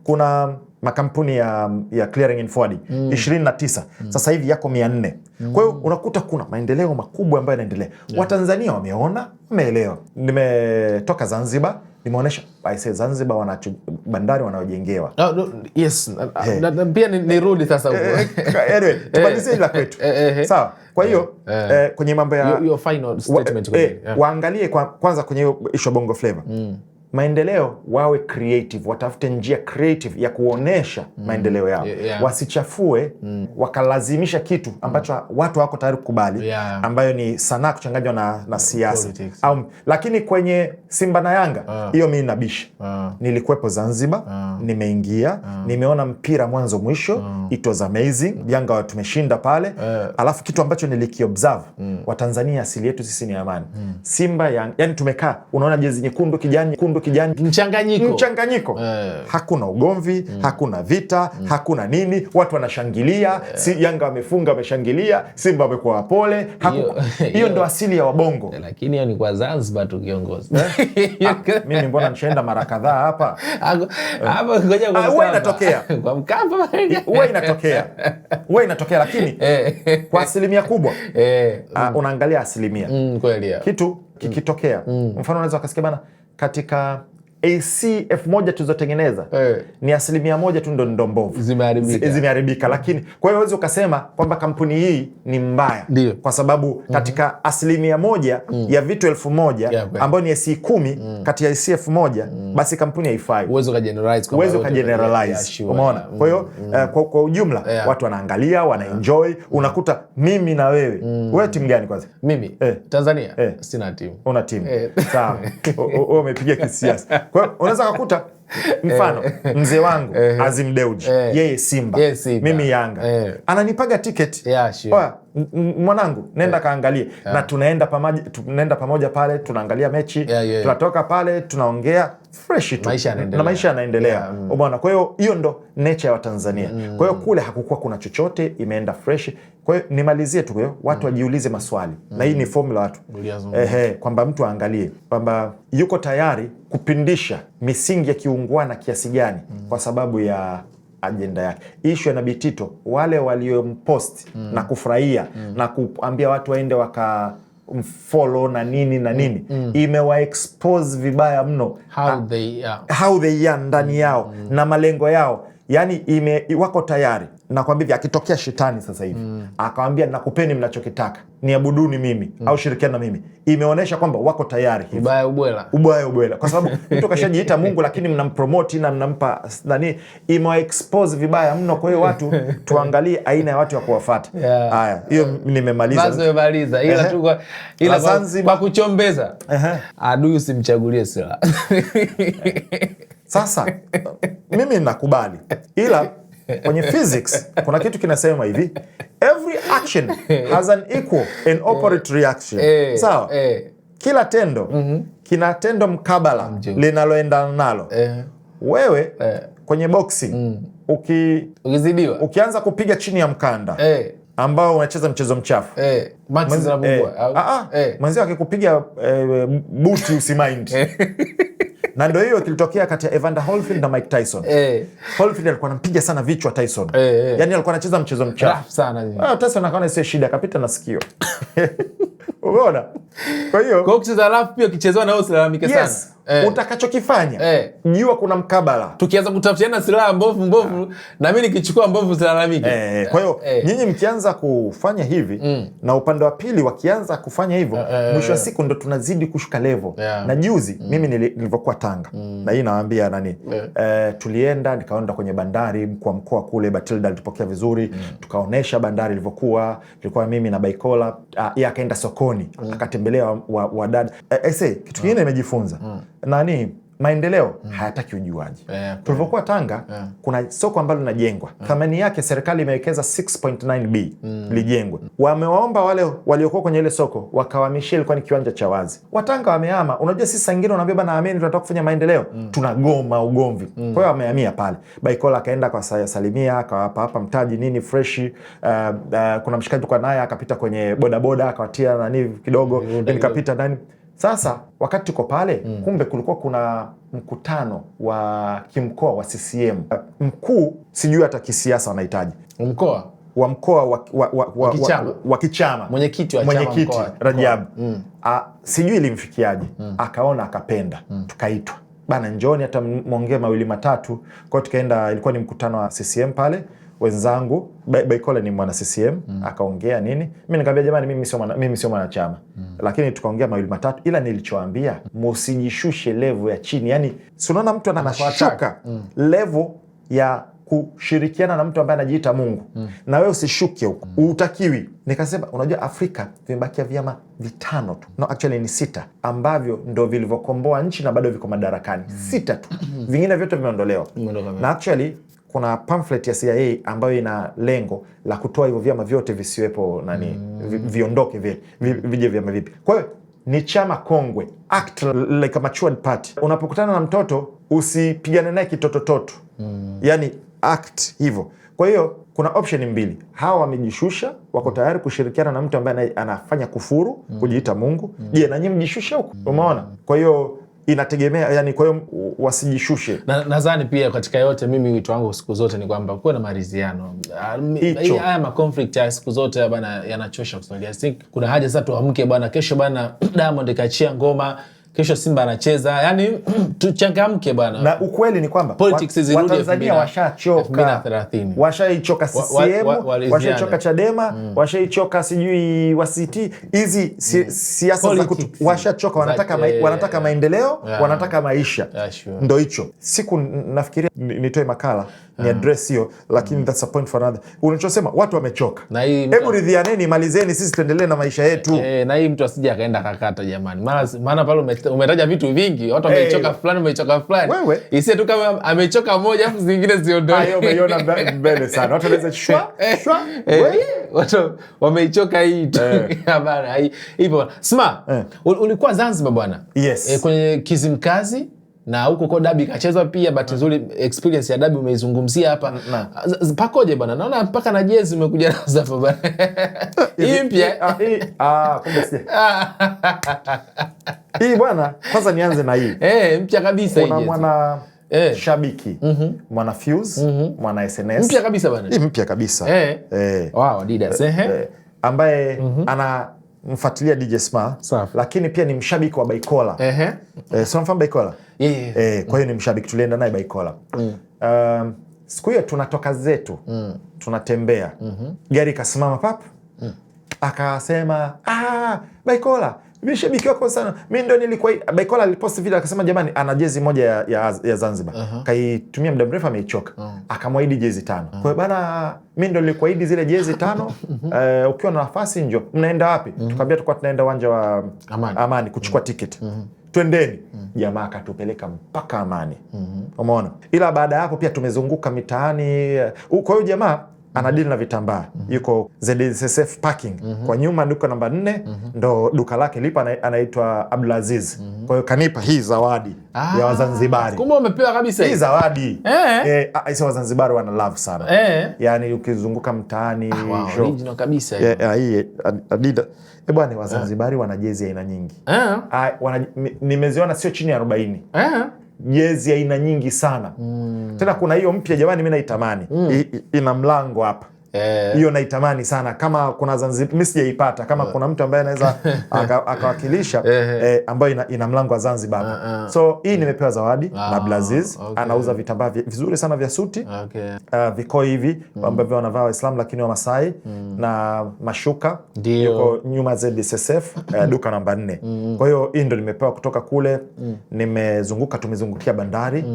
Kuna makampuni ya clearing and forwarding 29. Sasa hivi yako 400. Kwa hiyo unakuta kuna maendeleo makubwa ambayo yanaendelea. Watanzania wameona, wameelewa. Nimetoka Zanzibar, nimeonyesha Zanzibar bandari wanaojengewa. Yes. Pia nirudi sasa huko. Anyway, tumalizie ila kwetu. Sawa. Kwa hiyo kwenye mambo ya your final statement waangalie kwanza kwenye issue Bongo Flava. maendeleo wawe creative, watafute njia creative ya kuonesha maendeleo yao. Wasichafue wakalazimisha kitu ambacho watu wako tayari kukubali, ambayo ni sanaa kuchanganywa na siasa. Lakini kwenye Simba na Yanga hiyo mimi nabisha. Nilikuwepo Zanzibar, nimeingia, nimeona mpira mwanzo mwisho, it was amazing. Yanga tumeshinda pale. Alafu kitu ambacho nilikiobserve, Watanzania asili yetu sisi ni amani. Simba yani tumekaa, unaona jezi nyekundu kijani, mchanganyiko. Hakuna ugomvi, hakuna vita, hakuna nini, watu wanashangilia, Yanga wamefunga wameshangilia, Simba wamekuwa wapole. Hiyo ndo asili ya Wabongo. Lakini hiyo ni kwa Zanzibar tu kiongozi. Mimi mbona nishaenda mara kadhaa hapa. Huwa inatokea. Kwa Mkapa. Huwa inatokea lakini kwa asilimia kubwa unaangalia asilimia. Kweli. Kitu kikitokea. Mfano unaweza ukasikia bana, katika AC 1000 tulizotengeneza ni 1% tu ndo mbovu, zimeharibika. Lakini kwa hiyo huwezi ukasema kwamba kampuni hii ni mbaya. Kwa sababu katika 1% ya vitu 1000 ambayo ni AC 10 kati ya AC 1000 basi kampuni haifai. Uwezo ukageneralize. Umeona? Kwa hiyo kwa ujumla watu wanaangalia, wanaenjoy. Unakuta mimi na wewe. Wewe timu gani kwanza? Mimi Tanzania sina timu. Una timu. Sawa. Wewe umepiga kisiasa. Kwa hiyo unaweza kukuta mfano mzee wangu Azim Deuji, yeye Simba, mimi Yanga, ananipaga tiketi. Mwanangu nenda kaangalie, na tunaenda pamoja pale, tunaangalia mechi, tunatoka pale tunaongea fresh tu, maisha yanaendelea. Umeona? Kwa hiyo hiyo ndo nature ya Watanzania. Kwa hiyo kule hakukuwa kuna chochote, imeenda fresh. Kwa hiyo nimalizie tu watu wajiulize maswali, na hii ni formula watu kwamba mtu aangalie kwamba yuko tayari kupindisha misingi ya kiungwana kiasi gani kwa sababu ya agenda yake. Issue ya Nabii Tito, wale waliompost na kufurahia na kuambia watu waende wakamfollow na nini imewa expose vibaya mno how they are ndani yao na malengo yao. Yani wako tayari, nakwambia akitokea shetani sasa hivi akawambia nakupeni mnachokitaka, niabuduni mimi au shirikiana na mimi, imeonyesha kwamba wako tayari hivi. Ubaya kwa sababu mtu kashajiita Mungu lakini mnampromote na mnampa nani, imewa expose vibaya mno. Kwa hiyo watu tuangalie aina ya watu wa kuwafuata. Haya, hiyo nimemaliza. Ila Zanzibar kwa kuchombeza. Adui usimchagulie silaha. Sasa mimi nakubali, ila kwenye physics kuna kitu kinasema hivi, every action has an equal and opposite reaction. Sawa? Kila tendo kina tendo mkabala linaloendana nalo. Wewe kwenye boxing ukizidiwa, ukianza kupiga chini ya mkanda ambao unacheza mchezo mchafu, mwenzio akikupiga buti usimind. Na ndio hiyo kilitokea kati ya Evander Holyfield na Mike Tyson. Holyfield alikuwa anampiga sana vichwa Tyson. Yani alikuwa anacheza mchezo mchafu sana. Tyson akaona sio shida, akapita na sikio. Umeona? Kwa hiyo kucheza alafu pia kichezewa na wewe usilalamike sana. Utakachokifanya jua kuna mkabala. Tukianza kutafutiana silaha mbovu na mimi nikichukua mbovu usilalamike. Kwa hiyo nyinyi mkianza kufanya hivi na upande wa pili wakianza kufanya hivyo, mwisho wa siku ndo tunazidi kushuka level. Na juzi mimi nilivyokuwa Tanga, na hii nawaambia nani, tulienda nikaenda kwenye bandari, mkuu wa mkoa kule Batilda alitupokea vizuri, tukaonesha bandari ilivyokuwa. Tulikuwa mimi na Baikola, yeye akaenda sokoni akatembelea wadada. Kitu kingine nimejifunza nani, maendeleo hayataki ujuaji. Tulivyokuwa Tanga, kuna soko ambalo linajengwa, thamani yake serikali imewekeza 6.9B lijengwe. Wamewaomba wale waliokuwa kwenye ile soko wakahamishia, ilikuwa ni kiwanja cha wazi. Watanga wamehama. Unajua sisi wengine unaambia bana, ameni tunataka kufanya maendeleo, tunagoma ugomvi. Kwa hiyo wamehamia pale. Baikola akaenda kwa salimia, akawapa hapa mtaji nini fresh. Kuna mshikaji kwa naye akapita kwenye bodaboda akawatia nani kidogo, nikapita ndani. Sasa wakati tuko pale, kumbe kulikuwa kuna mkutano wa kimkoa wa CCM. Mkuu sijui hata kisiasa wanahitaji. Mkoa wa kichama. Mwenyekiti wa chama mkoa Rajabu. Sijui ilimfikiaje. Akaona akapenda. Tukaitwa. Bana njoni hata muongee mawili matatu. Kwa tukaenda, ilikuwa ni mkutano wa CCM pale. wenzangu, Baikola ni mwana CCM, akaongea nini, mimi nikamwambia jamani, mimi sio mwanachama, lakini tukaongea mawili matatu, ila nilichoambia msijishushe level ya chini. Yani si unaona mtu anashuka level ya kushirikiana na mtu ambaye anajiita Mungu, na wewe usishuke huko, utakiwi. Nikasema unajua Afrika vimebakia vyama 5 tu, no actually ni 6 ambavyo ndo vilivyokomboa nchi na bado viko madarakani. 6 tu, vingine vyote vimeondolewa. Na actually kuna pamphlet ya CIA ambayo ina lengo la kutoa hivyo vyama vyote visiwepo viondoke vije vyama vipi. Kwa hiyo ni chama kongwe, act like a matured party. Unapokutana na mtoto usipigane naye kitotototo, yani act hivyo. Kwa hiyo kuna option mbili, hawa wamejishusha, wako tayari kushirikiana na mtu ambaye anafanya kufuru, kujiita Mungu. Je, na nyinyi mjishushe huko? Umeona? Kwa hiyo inategemea, yani kwa hiyo wasijishushe. Nadhani pia katika yote, mimi wito wangu siku zote ni kwamba kuwe na maridhiano. Haya ma conflict ya siku zote bwana yanachosha kusaidia. I think kuna haja sasa tuamke bwana. Kesho bwana Diamond kaachia ngoma, kesho Simba anacheza, yani tuchangamke bwana. Na ukweli ni kwamba Watanzania washaichoka CCM, washaichoka Chadema, washaichoka sijui wasiti hizi siasa za washachoka, wanataka maendeleo, wanataka maisha. Ndio hicho. Siku nafikiria nitoe makala ni address hiyo, lakini that's a point for another. Unachosema watu wamechoka, hebu ridhianeni, malizeni, sisi tuendelee na maisha yetu. Na hii mtu asije akaenda kakata jamani, maana pale umetaja vitu vingi, watu wamechoka fulani, umechoka fulani, isiye tu kama amechoka moja afu zingine ziondoe. Hayo umeiona mbele sana, watu wanaweza shwa watu wameichoka hii tu bana. Hivyo Sma, ulikuwa Zanzibar bwana? Yes. Kwenye Kizimkazi na huko kwa dabi kachezwa pia, bahati nzuri experience ya dabi umeizungumzia hapa. Pakoje bwana? Naona mpaka na jezi umekuja nazo hapa bwana. Hii mpya. Kumbe si. Hii bwana, kwanza nianze na hii. Mpya kabisa hii. Kuna mwana shabiki, mwana Fuse, mwana SNS. Mpya kabisa bwana. Hii mpya kabisa. Wow, Adidas. Ambaye mfuatilia DJ Sma, lakini pia ni mshabiki wa Baikola. So unafahamu Baikola? Kwa hiyo ni mshabiki, tulienda naye Baikola. Siku hiyo tunatoka zetu, tunatembea. Gari kasimama papu. Akasema, Baikola, mimi shabiki wako sana. Mimi ndo nilikuwa Baikola aliposti video akasema jamani, ana jezi moja ya Zanzibar. Kaitumia muda mrefu ameichoka. Akamwahidi jezi 5. Kwa hiyo bana, mimi ndo nilikuahidi zile jezi 5. Ukiwa na nafasi njoo. Mnaenda wapi? Tukamwambia tulikuwa tunaenda uwanja wa Amani kuchukua tiketi. Twendeni. Jamaa akatupeleka mpaka Amani. Umeona? Ila baada ya hapo pia tumezunguka mitaani. Kwa hiyo jamaa anadili na vitambaa. Yuko ZSSF parking. Kwa nyuma duka namba 4 ndo duka lake lipo, anaitwa Abdulaziz. Kwa hiyo kanipa hii zawadi ya Wazanzibari. Kumbe umepewa kabisa hii zawadi. Hizo Wazanzibari wana love sana. Yani ukizunguka mtaani, original kabisa hii Adidas. Bwana, Wazanzibari wana jezi aina nyingi. Nimeziona sio chini ya 40. Jezi aina nyingi sana. Tena kuna hiyo mpya jamani, mimi naitamani. Ina mlango hapa. Hiyo naitamani sana. Kama kuna Zanzibar, mimi sijaipata. Kama kuna mtu ambaye anaweza akawakilisha ambayo ina mlango wa Zanzibar. So hii nimepewa zawadi na Blaziz. Anauza vitambaa vizuri sana vya suti. Vikoi hivi ambavyo wanavaa Waislamu lakini wa Masai, na mashuka. Yuko nyuma ZSSF, duka namba 4. Kwa hiyo hii ndo nimepewa kutoka kule. Tumezungukia bandari.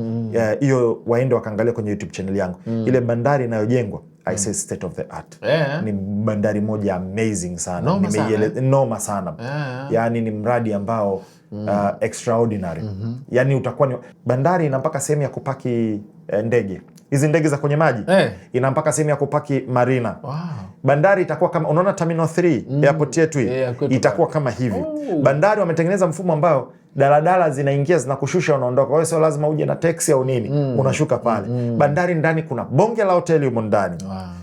Hiyo waende wakaangalia kwenye YouTube channel yangu. Ile bandari inayojengwa, I say state of the art. Ni bandari moja amazing sana. Noma sana. Yani ni mradi ambao extraordinary. Yani utakuwa ni bandari ina mpaka sehemu ya kupaki ndege. Hizi ndege za kwenye maji. Ina mpaka sehemu ya kupaki marina. Bandari itakuwa kama, unaona Terminal 3 airport yetu hii, itakuwa kama hivi. Bandari wametengeneza mfumo ambao daladala zinaingia zinakushusha, unaondoka. Kwa hiyo sio lazima uje na taxi au nini, unashuka pale. Bandari ndani kuna bonge la hoteli humo ndani.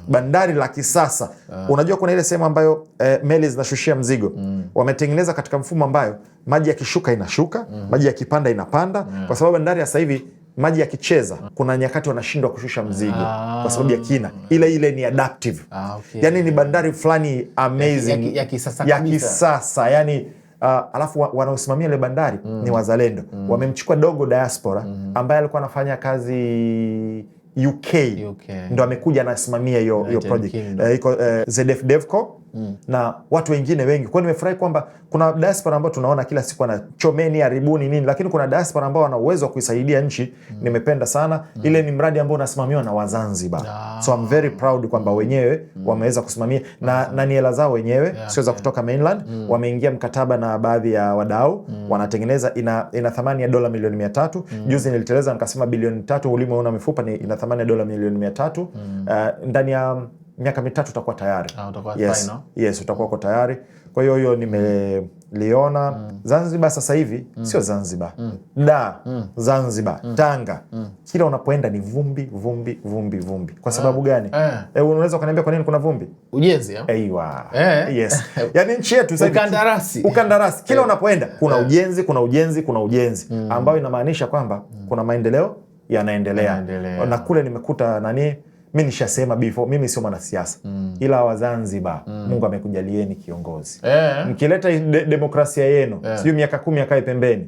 Bandari la kisasa. Unajua kuna ile sehemu ambayo meli zinashushia mzigo. Wametengeneza katika mfumo ambayo maji yakishuka inashuka, maji yakipanda inapanda. Kwa sababu bandari ya sasa hivi maji yakicheza, kuna nyakati wanashindwa kushusha mzigo kwa sababu ya kina. Ile ni adaptive. Yani ni bandari fulani amazing ya kisasa. Yani alafu wanaosimamia ile bandari ni wazalendo. Wamemchukua dogo diaspora ambaye alikuwa anafanya kazi UK. Ndo amekuja anasimamia hiyo project. Iko ZF Devco na watu wengine wengi. Kwa hiyo nimefurahi kwamba kuna diaspora ambao tunaona kila siku anachomeni haribuni nini, lakini kuna diaspora ambao wana uwezo wa kuisaidia nchi. Nimependa sana ile ni mradi ambao unasimamiwa na Wazanzibar. So I'm very proud kwamba wenyewe wameweza kusimamia na ni hela zao wenyewe, sio za kutoka mainland. Wameingia mkataba na baadhi ya wadau, wanatengeneza ina thamani ya dola milioni 300. Juzi niliteleza nikasema bilioni 3, ulimeona mifupa ni ina thamani ya dola milioni 300. Ndani ya miaka 3 utakuwa tayari. Yes, utakuwa uko tayari. Kwa hiyo nimeliona Zanzibar sasa hivi sio Zanzibar. Zanzibar, Tanga. Kila unapoenda ni vumbi, vumbi, vumbi, vumbi. Kwa sababu gani? Unaweza ukaniambia kwa nini kuna vumbi? Ujenzi. Yes. Yaani nchi yetu sasa ukandarasi. Kila unapoenda kuna ujenzi, kuna ujenzi, kuna ujenzi, ambayo inamaanisha kwamba kuna maendeleo yanaendelea. Na kule nimekuta mimi nishasema before, mimi sio mwanasiasa, ila wa Zanzibar Mungu amekujalieni kiongozi. Mkileta demokrasia yenu, sio miaka 10 akae pembeni.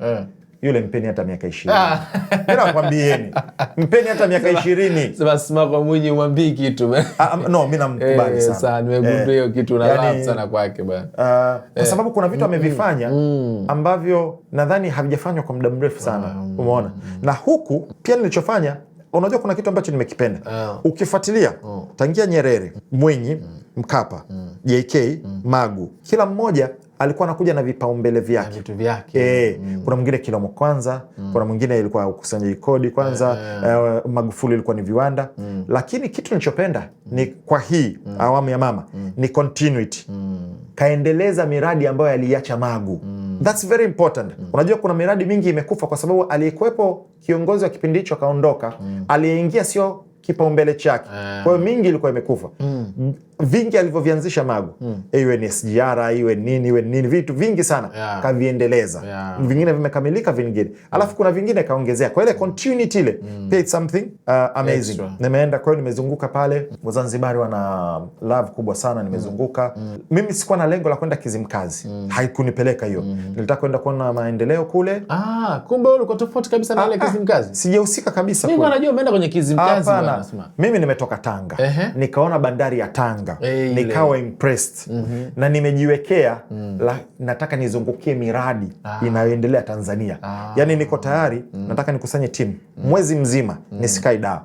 Yule mpeni hata miaka 20. Mimi nakwambieni, mpeni hata miaka 20. Sema kwa Mwinyi umwambie kitu. No, mimi namkubali sana. Sasa nimegundua hiyo kitu na love sana kwake bwana. Kwa sababu kuna vitu amevifanya ambavyo nadhani havijafanywa kwa muda mrefu sana. Umeona? Na huku pia nilichofanya, unajua kuna kitu ambacho nimekipenda. Ukifuatilia tangia Nyerere, Mwinyi, Mkapa, JK, Magu, kila mmoja alikuwa anakuja na vipaumbele vyake, vitu vyake. Kuna mwingine kilimo kwanza, kuna mwingine ilikuwa ukusanyaji kodi kwanza, Magufuli ilikuwa ni viwanda. Lakini kitu nilichopenda ni kwa hii awamu ya mama ni continuity. Kaendeleza miradi ambayo aliacha Magu. That's very important. Unajua kuna miradi mingi imekufa kwa sababu aliyekuwepo kiongozi wa kipindi hicho kaondoka, aliyeingia sio kipaumbele chake. Kwa hiyo mingi ilikuwa imekufa. Vingi alivyovianzisha Magu, iwe ni SGR, iwe nini, vitu vingi sana kaviendeleza. Vingine vimekamilika, vingine. Alafu kuna vingine kaongezea. Kwa ile continuity ile, paid something amazing. Nimeenda, kwa hiyo nimezunguka pale. Wazanzibari wana love kubwa sana, nimezunguka. Mimi sikuwa na lengo la kwenda Kizimkazi. Haikunipeleka hiyo. Nilitaka kwenda kuona maendeleo kule. Kumbe wewe uko tofauti kabisa na ile Kizimkazi. Sijahusika kabisa kule. Mimi najua umeenda kwenye Kizimkazi bwana. Mimi nimetoka Tanga. Nikaona bandari ya Tanga. Nikawa impressed. Na nimejiwekea nataka nizungukie miradi inayoendelea Tanzania. Yaani niko tayari, nataka nikusanye timu mwezi mzima, nisikae Dar.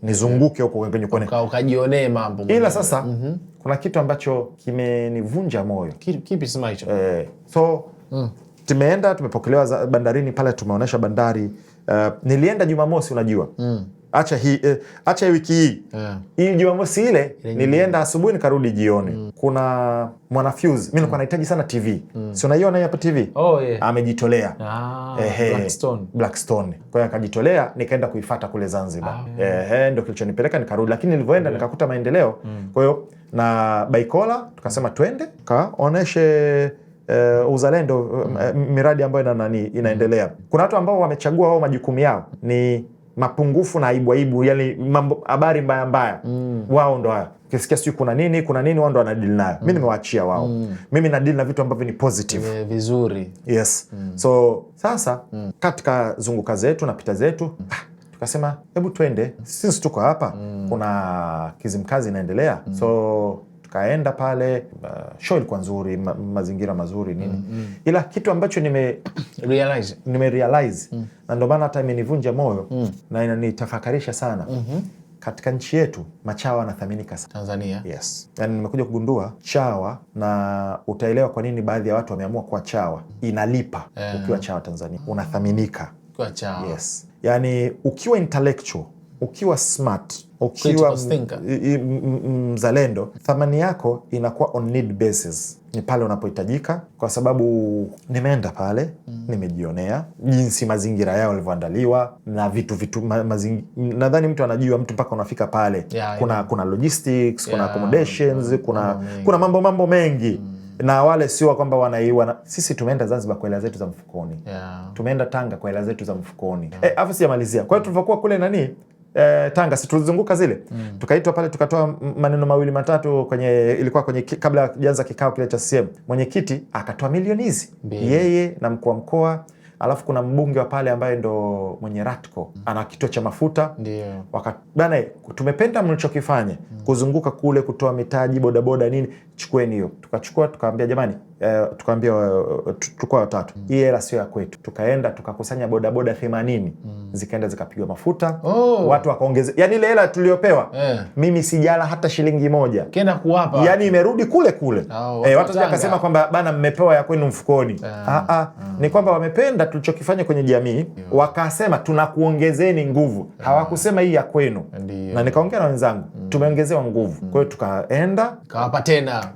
Nizunguke huko kwenye ukajionee mambo. Ila sasa kuna kitu ambacho kimenivunja moyo. Kipi sema hicho? Tumeenda, tumepokelewa bandarini pale, tumeonyesha bandari. Nilienda Jumamosi, unajua. Acha wiki hii. Hii Jumamosi ile nilienda asubuhi nikarudi jioni. Kuna Mwanafuse, mimi nilikuwa nahitaji sana TV. Si unaiona hapa TV? Amejitolea. Blackstone. Kwa hiyo akajitolea, nikaenda kuifuata kule Zanzibar. Ndio kilichonipeleka nikarudi, lakini nilivyoenda nikakuta maendeleo. Kwa hiyo na Baikola tukasema twende kaoneshe uzalendo, miradi ambayo inaendelea. Kuna watu ambao wamechagua wao majukumu yao ni mapungufu na aibu, yani mambo, habari mbaya. Wao ndo haya. Ukisikia sio kuna nini wao ndo wanadili nayo. Mimi nimewaachia wao. Mimi nadili na vitu ambavyo ni positive. Vizuri. Yes. So sasa katika zunguka zetu na pita zetu tukasema hebu twende. Sisi tuko hapa. Kuna Kizimkazi inaendelea. So tukaenda pale, show ilikuwa nzuri, mazingira mazuri nini. Ila kitu ambacho realize na ndio maana hata imenivunja moyo na inanitafakarisha sana. Katika nchi yetu machawa wanathaminika sana Tanzania. Yes. Yaani nimekuja kugundua chawa, na utaelewa kwa nini baadhi ya watu wameamua kuwa chawa. Inalipa ukiwa chawa Tanzania. Unathaminika. Ukiwa chawa. Yes. Yaani ukiwa intellectual, ukiwa smart, ukiwa mzalendo, thamani yako inakuwa on need basis. Ni pale unapohitajika, kwa sababu nimeenda pale, nimejionea jinsi mazingira yao yalivyoandaliwa na vitu nadhani mtu anajua, mtu mpaka unafika pale kuna logistics, kuna accommodations, kuna mambo mengi. Na wale sio kwamba wanaiwa. Sisi tumeenda Zanzibar kwa hela zetu za mfukoni. Tumeenda Tanga kwa hela zetu za mfukoni. Afu sijamalizia. Kwa hiyo tulivyokuwa kule Tanga, si tulizunguka zile. Tukaitwa pale, tukatoa maneno mawili matatu ilikuwa kwenye kabla ya kuanza kikao kile cha CCM. Mwenyekiti akatoa milioni hizi. Yeye na mkuu wa mkoa alafu kuna mbunge wa pale ambaye ndo mwenye Ratco ana kituo cha mafuta. Ndio. Bana, tumependa mlichokifanya kuzunguka kule kutoa mitaji bodaboda nini, chukueni hiyo. Tukachukua tukaambia jamani, tukaambia tulikuwa watatu, hii hela sio ya kwetu. Tukaenda tukakusanya bodaboda 80 zikaenda zikapigwa mafuta. Watu wakaongeza, yani ile hela tuliopewa mimi sijala hata shilingi moja, kenda kuwapa, yani imerudi kule kule. Watu wakasema kwamba bana mmepewa ya kwenu mfukoni. Ni kwamba wamependa tulichokifanya kwenye jamii, wakasema tunakuongezeni nguvu. Hawakusema hii ya kwenu. Na nikaongea na wenzangu, tumeongezewa nguvu. Kwa hiyo tukaenda kawapa tena.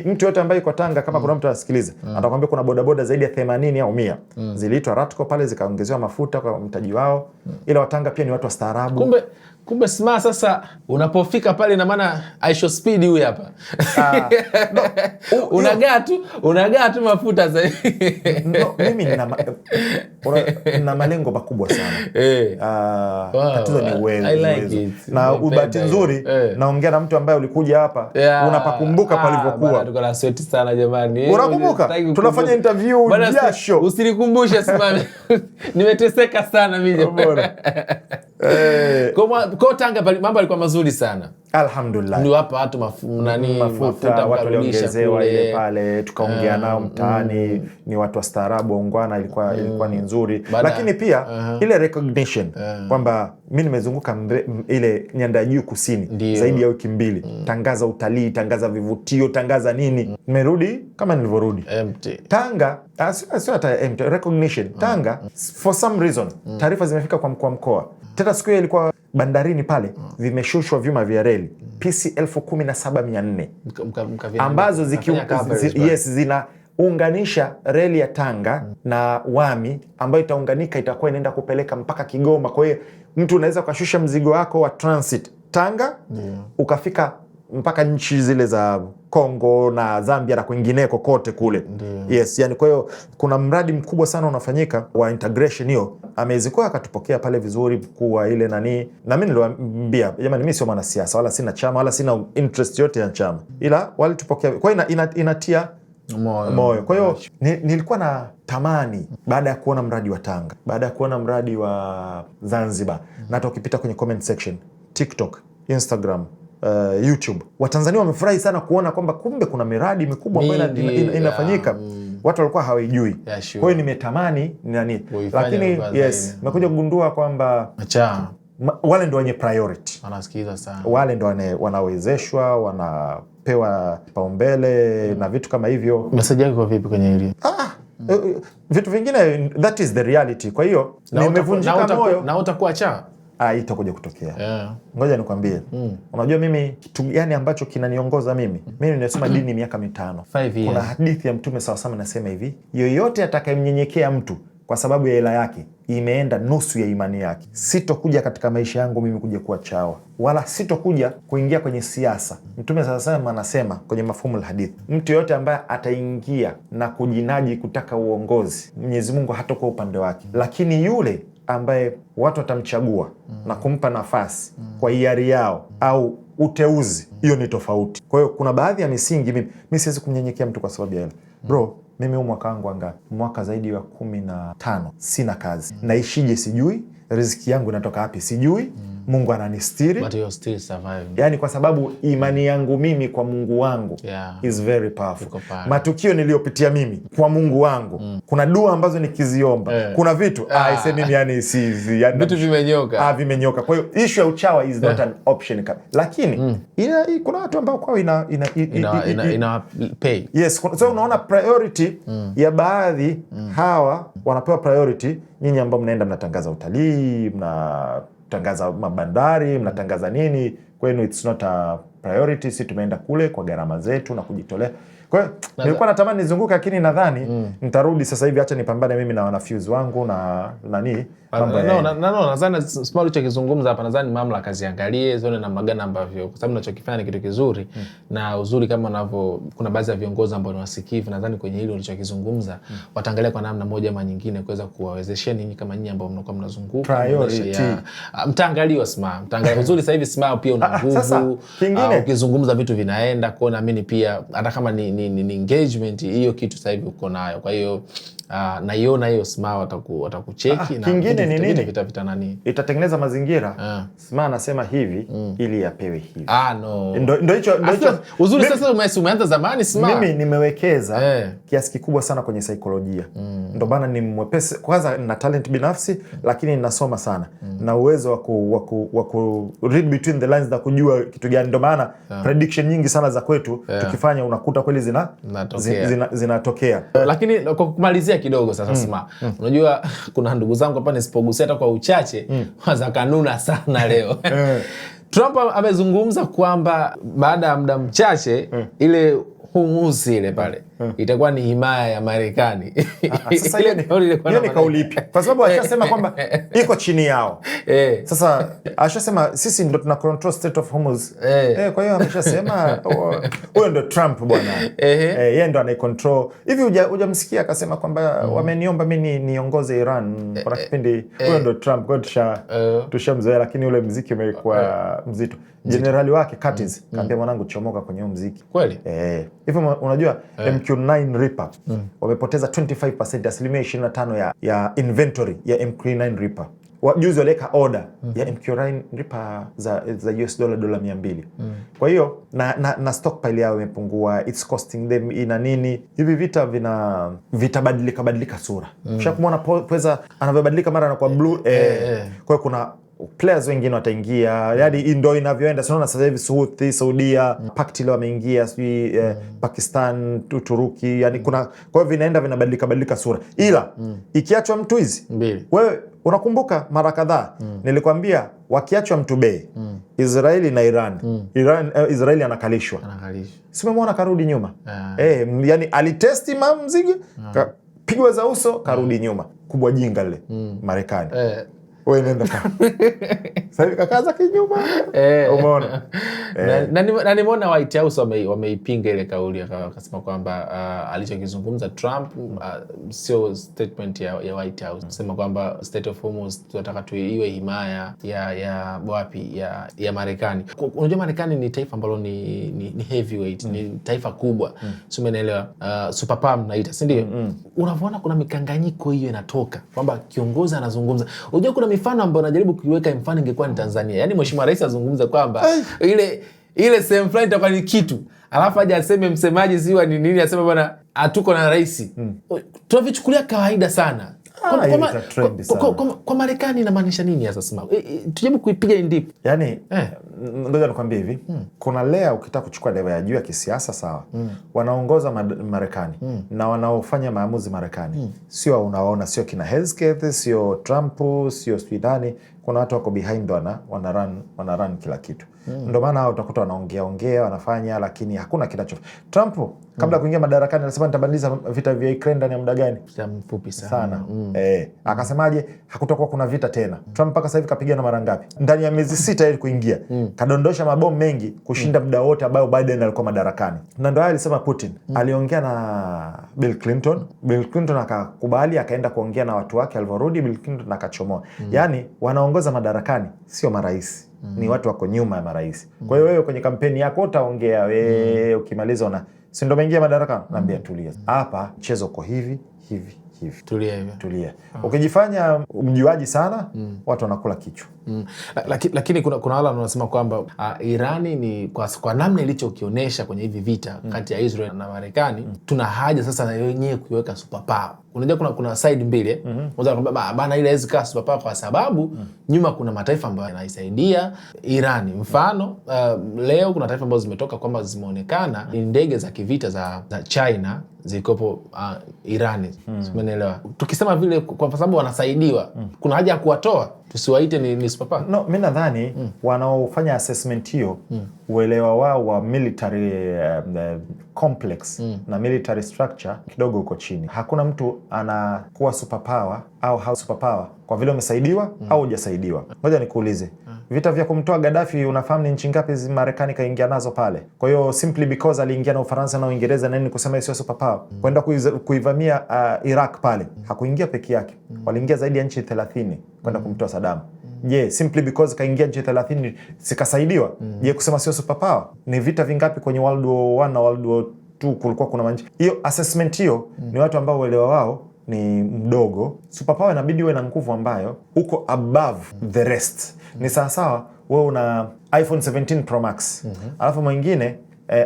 Mtu yote ambaye yuko Tanga, kama kuna mtu anasikiliza, atakwambia kuna bodaboda zaidi ya 80 au 100 ziliitwa Ratco pale, zikaongezewa mafuta kwa mtaji wao. Ila Watanga pia ni watu wastaarabu. Kumbe Sma, sasa unapofika pale na maana Aisho Speed huyu hapa. Unagaa tu mafuta sasa. Mimi nina malengo makubwa sana. Tatizo ni uwezo. Na ubahati nzuri naongea na mtu ambaye ulikuja hapa, unapakumbuka palivyokuwa. Tuko na sweat sana jamani. Unakumbuka? Tunafanya interview jasho. Usinikumbushe Sma. Nimeteseka sana mimi. Kwa Tanga mambo yalikuwa mazuri sana. Alhamdulillah. Ndio hapa watu mafuta watu waliongezewa ile pale, tukaongea nao mtaani, ni watu wastaarabu waungwana, ilikuwa ni nzuri. Lakini pia ile recognition kwamba mimi nimezunguka ile nyanda ya juu kusini zaidi ya wiki 2, tangaza utalii, tangaza vivutio, tangaza nini. Nimerudi kama nilivyorudi. Empty. Tanga sio hata empty, recognition. Tanga for some reason taarifa zimefika kwa mkoa. Tena siku ile ilikuwa bandarini pale vimeshushwa vyuma vya reli PC 17,400 ambazo zinaunganisha reli ya Tanga na Wami, ambayo itaunganika, itakuwa inaenda kupeleka mpaka Kigoma. Kwa hiyo mtu unaweza ukashusha mzigo wako wa transit Tanga ukafika mpaka nchi zile za Kongo na Zambia na kwingineko kote kule. Yes, yani kwa hiyo kuna mradi mkubwa sana unafanyika wa integration hiyo. Amezikuwa akatupokea pale vizuri kuwa ile nani, na mimi niliwaambia jamani, mimi sio mwanasiasa wala sina chama wala sina interest yote ya chama, ila walitupokea. Kwa hiyo inatia moyo. Kwa hiyo nilikuwa na tamani baada ya kuona mradi wa Tanga, baada ya kuona mradi wa Zanzibar, na hata ukipita kwenye comment section TikTok, Instagram, YouTube, Watanzania wamefurahi sana kuona kwamba kumbe kuna miradi mikubwa ambayo inafanyika. Watu walikuwa hawajui. Kwa hiyo nimetamani nani, lakini nimekuja kugundua kwamba wale ndio wenye priority. Wanasikiza sana. Wale ndio wanawezeshwa, wanapewa paumbele na vitu kama hivyo. Message yako vipi kwenye hili? Vitu vingine, that is the reality. Kwa hiyo nimevunjika moyo. Na utakuwa cha itakuja kutokea. Ngoja nikwambie. Unajua mimi kitu gani ambacho kinaniongoza mimi? Mimi nimesoma dini miaka 5. Kuna hadithi ya Mtume SAW inasema hivi, yoyote atakayemnyenyekea mtu kwa sababu ya hela yake, imeenda nusu ya imani yake. Sitokuja katika maisha yangu mimi kuja kuwa chawa, wala sitokuja kuingia kwenye siasa. Mtume SAW anasema kwenye mafhumu al-hadith, mtu yote ambaye ataingia na kujinaji kutaka uongozi, Mwenyezi Mungu hatakuwa upande wake. Lakini yule ambaye watu watamchagua na kumpa nafasi kwa hiari yao au uteuzi, hiyo ni tofauti. Kwa hiyo kuna baadhi ya misingi mimi siwezi kumnyenyekea mtu kwa sababu ya hela. Bro, mimi mwaka wangu angapi? Mwaka zaidi ya 15. Sina kazi. Naishije sijui, riziki yangu inatoka wapi sijui. Mungu ananistiri. But you're still surviving. Yani kwa sababu imani yangu mimi kwa Mungu wangu is very powerful. Matukio niliyopitia mimi kwa Mungu wangu, kuna dua ambazo nikiziomba, kuna vitu mimi yani vitu vimenyoka. Vimenyoka. Kwa hiyo issue ya uchawa is not an option. Lakini kuna watu ambao kwao ina pay. Yes, so unaona priority ya baadhi hawa wanapewa priority. Nyinyi ambao mnaenda mnatangaza utalii, mnatangaza mabandari, mnatangaza nini, kwenu it's not a priority. Si tumeenda kule kwa gharama zetu na kujitolea. Kwa hiyo nilikuwa natamani nizunguke, lakini nadhani nitarudi sasa hivi. Acha nipambane mimi na wanafunzi wangu na nani mambo. Nadhani small ulichokizungumza hapa, nadhani mamlaka ziangalie zione namna gani ambavyo, kwa sababu ninachokifanya ni kitu kizuri na uzuri kama unavyo. Kuna baadhi ya viongozi ambao ni wasikivu, nadhani kwenye hilo ulichokizungumza wataangalia kwa namna moja ama nyingine kuweza kuwawezesha ninyi kama nyinyi ambao mnakuwa mnazunguka mtaangaliwa. Mtaangaliwa uzuri. Sasa hivi smile pia una nguvu, ukizungumza vitu vinaenda. Kwa naamini pia hata kama ni engagement, hiyo kitu sasa hivi uko nayo. Kwa hiyo naiona hiyo SMA watakucheki na kingine ni nini? Vita nani? Itatengeneza mazingira. SMA anasema hivi ili apewe hivi. No. Ndio hicho uzuri sasa umeanza zamani SMA. Mimi nimewekeza kiasi kikubwa sana kwenye saikolojia. Ndio maana ni mwepesi, kwanza na talent binafsi lakini ninasoma sana. Na uwezo wa ku read between the lines na kujua kitu gani. Ndio maana prediction nyingi sana za kwetu tukifanya unakuta kweli zinatokea. Lakini kwa kumalizia kidogo sasa SMA. Unajua kuna ndugu zangu hapa nisipogusia hata kwa uchache waza kanuna sana leo. Trump amezungumza kwamba baada ya muda mchache ile Humusi ile pale itakuwa ni himaya ya Marekani. Sasa hiyo ni kauli ipi? Kwa sababu ashasema kwamba iko chini yao. Sasa ashasema sisi ndo tuna control Strait of Hormuz. Kwa hiyo ameshasema huyo ndo Trump bwana. Yeye ndo anaicontrol. Hivi hujamsikia akasema kwamba wameniomba mimi niongoze Iran kwa kipindi. Huyo ndo Trump. Kwa hiyo tushamzoea, lakini ule muziki umekuwa mzito. Generali wake Curtis kaambia mwanangu chomoka kwenye muziki. Kweli? Hivi unajua MQ9 Reaper wamepoteza 25%, asilimia 25 ya inventory ya MQ9 Reaper. Juzi waleka order ya MQ9 Reaper za US dola 200. Kwa hiyo na stockpile yao imepungua, it's costing them ina nini. Hivi vitabadilika sura. Ushakumwona pweza anavyobadilika mara anakuwa blue. Kwa hiyo kuna players wengine wataingia, yaani ndio inavyoenda. Sasa sasa hivi Saudia, Pakti leo wameingia, Pakistan, Uturuki, yani kuna, kwa hiyo vinabadilika sura. Ila ikiachwa mtu hizi wewe unakumbuka mara kadhaa nilikwambia wakiachwa mtu bei Israeli na Iran, Israeli anakalishwa. Si umemwona karudi nyuma? Yani alitesti mzigo, pigwa za uso, karudi nyuma. Kubwa jinga lile Marekani. Wewe nenda kama sasa kakaza kinyuma. Umeona? Na nimeona White House wameipinga ile kauli, akasema kwamba alichokizungumza Trump sio statement ya White House. Sema kwamba State of Hormuz tunataka iwe himaya ya wapi ya Marekani. Unajua Marekani ni taifa ambalo ni heavyweight, ni taifa kubwa. Sio, umeelewa? Superpower mnaita, si ndio? Unavyoona kuna mikanganyiko hiyo inatoka kwamba kiongozi anazungumza. Unajua kuna mifano ambayo najaribu kuiweka, mfano ingekuwa ni Tanzania. Yaani mheshimiwa rais azungumza kwamba ile sehemu fulani itakuwa ni kitu, alafu aje aseme msemaji siwa ni nini, aseme bwana hatuko na rais. Tunavichukulia kawaida sana. Kwa Marekani inamaanisha nini sasa sema? Tujaribu kuipiga indip. Yaani ngoja nikwambie hivi, kuna lea ukitaka kuchukua level ya juu ya kisiasa sawa. Wanaongoza Marekani na wanaofanya maamuzi Marekani. Sio unaona, sio kina Hegseth, sio Trump, sio Swidani. Kuna watu wako behind wana run kila kitu. Ndio maana hao utakuta wanaongea wanafanya, lakini hakuna kinacho. Trump kabla kuingia madarakani alisema nitabadilisha vita vya Ukraine ndani ya muda gani? Mfupi sana. Akasemaje hakutakuwa kuna vita tena. Trump mpaka sasa hivi kapigana mara ngapi? Ndani ya miezi 6 ili kuingia. Kadondosha mabomu mengi kushinda muda wote ambao Biden alikuwa madarakani. Na ndio alisema Putin. Aliongea na Bill Clinton. Bill Clinton akakubali, akaenda kuongea na watu wake, alivyorudi Bill Clinton akachomoa. Yaani wanaongoza madarakani sio marais. Ni watu wako nyuma ya marais. Kwa hiyo wewe kwenye kampeni yako utaongea, wewe ukimaliza si ndio umeingia madarakani, naambia tulia. Hapa mchezo uko hivi. Tulia. Ukijifanya mjuaji sana, watu wanakula kichwa. Lakini kuna wale wanasema kwamba Irani ni kwa namna ilichokionyesha kwenye hivi vita kati ya Israel na Marekani, tuna haja sasa na wenyewe kuiweka superpower. Unajua kuna side mbili. Unaweza kwamba bana ile haiwezi kaa superpower kwa sababu nyuma kuna mataifa ambayo yanaisaidia Irani. Mfano leo kuna taifa ambazo zimetoka kwamba zimeonekana ni ndege za kivita za China zikopo Irani. Umeelewa? Tukisema vile kwa sababu wanasaidiwa, kuna haja ya kuwatoa, tusiwaite ni superpower. No, mimi nadhani wanaofanya assessment hiyo uelewa wao wa military complex na military structure kidogo uko chini. Hakuna mtu anakuwa superpower au superpower kwa vile umesaidiwa au hujasaidiwa. Ngoja nikuulize. Vita vya kumtoa Gaddafi unafahamu ni nchi ngapi Marekani kaingia nazo pale? Kwa hiyo simply because aliingia na Ufaransa na Uingereza na nini kusema sio superpower. Kwenda kuivamia Iraq pale. Hakuingia peke yake. Waliingia zaidi ya nchi 30 kwenda kumtoa Saddam. Je, simply because kaingia nchi 30 sikasaidiwa? Je, kusema sio superpower? Ni vita vingapi kwenye World War 1 na World War 2 kulikuwa kuna manchi? Hiyo assessment hiyo ni watu ambao uelewa wao ni mdogo. Superpower inabidi uwe na nguvu ambayo uko above the rest. Ni sawasawa wewe una iPhone 17 Pro Max, alafu mwingine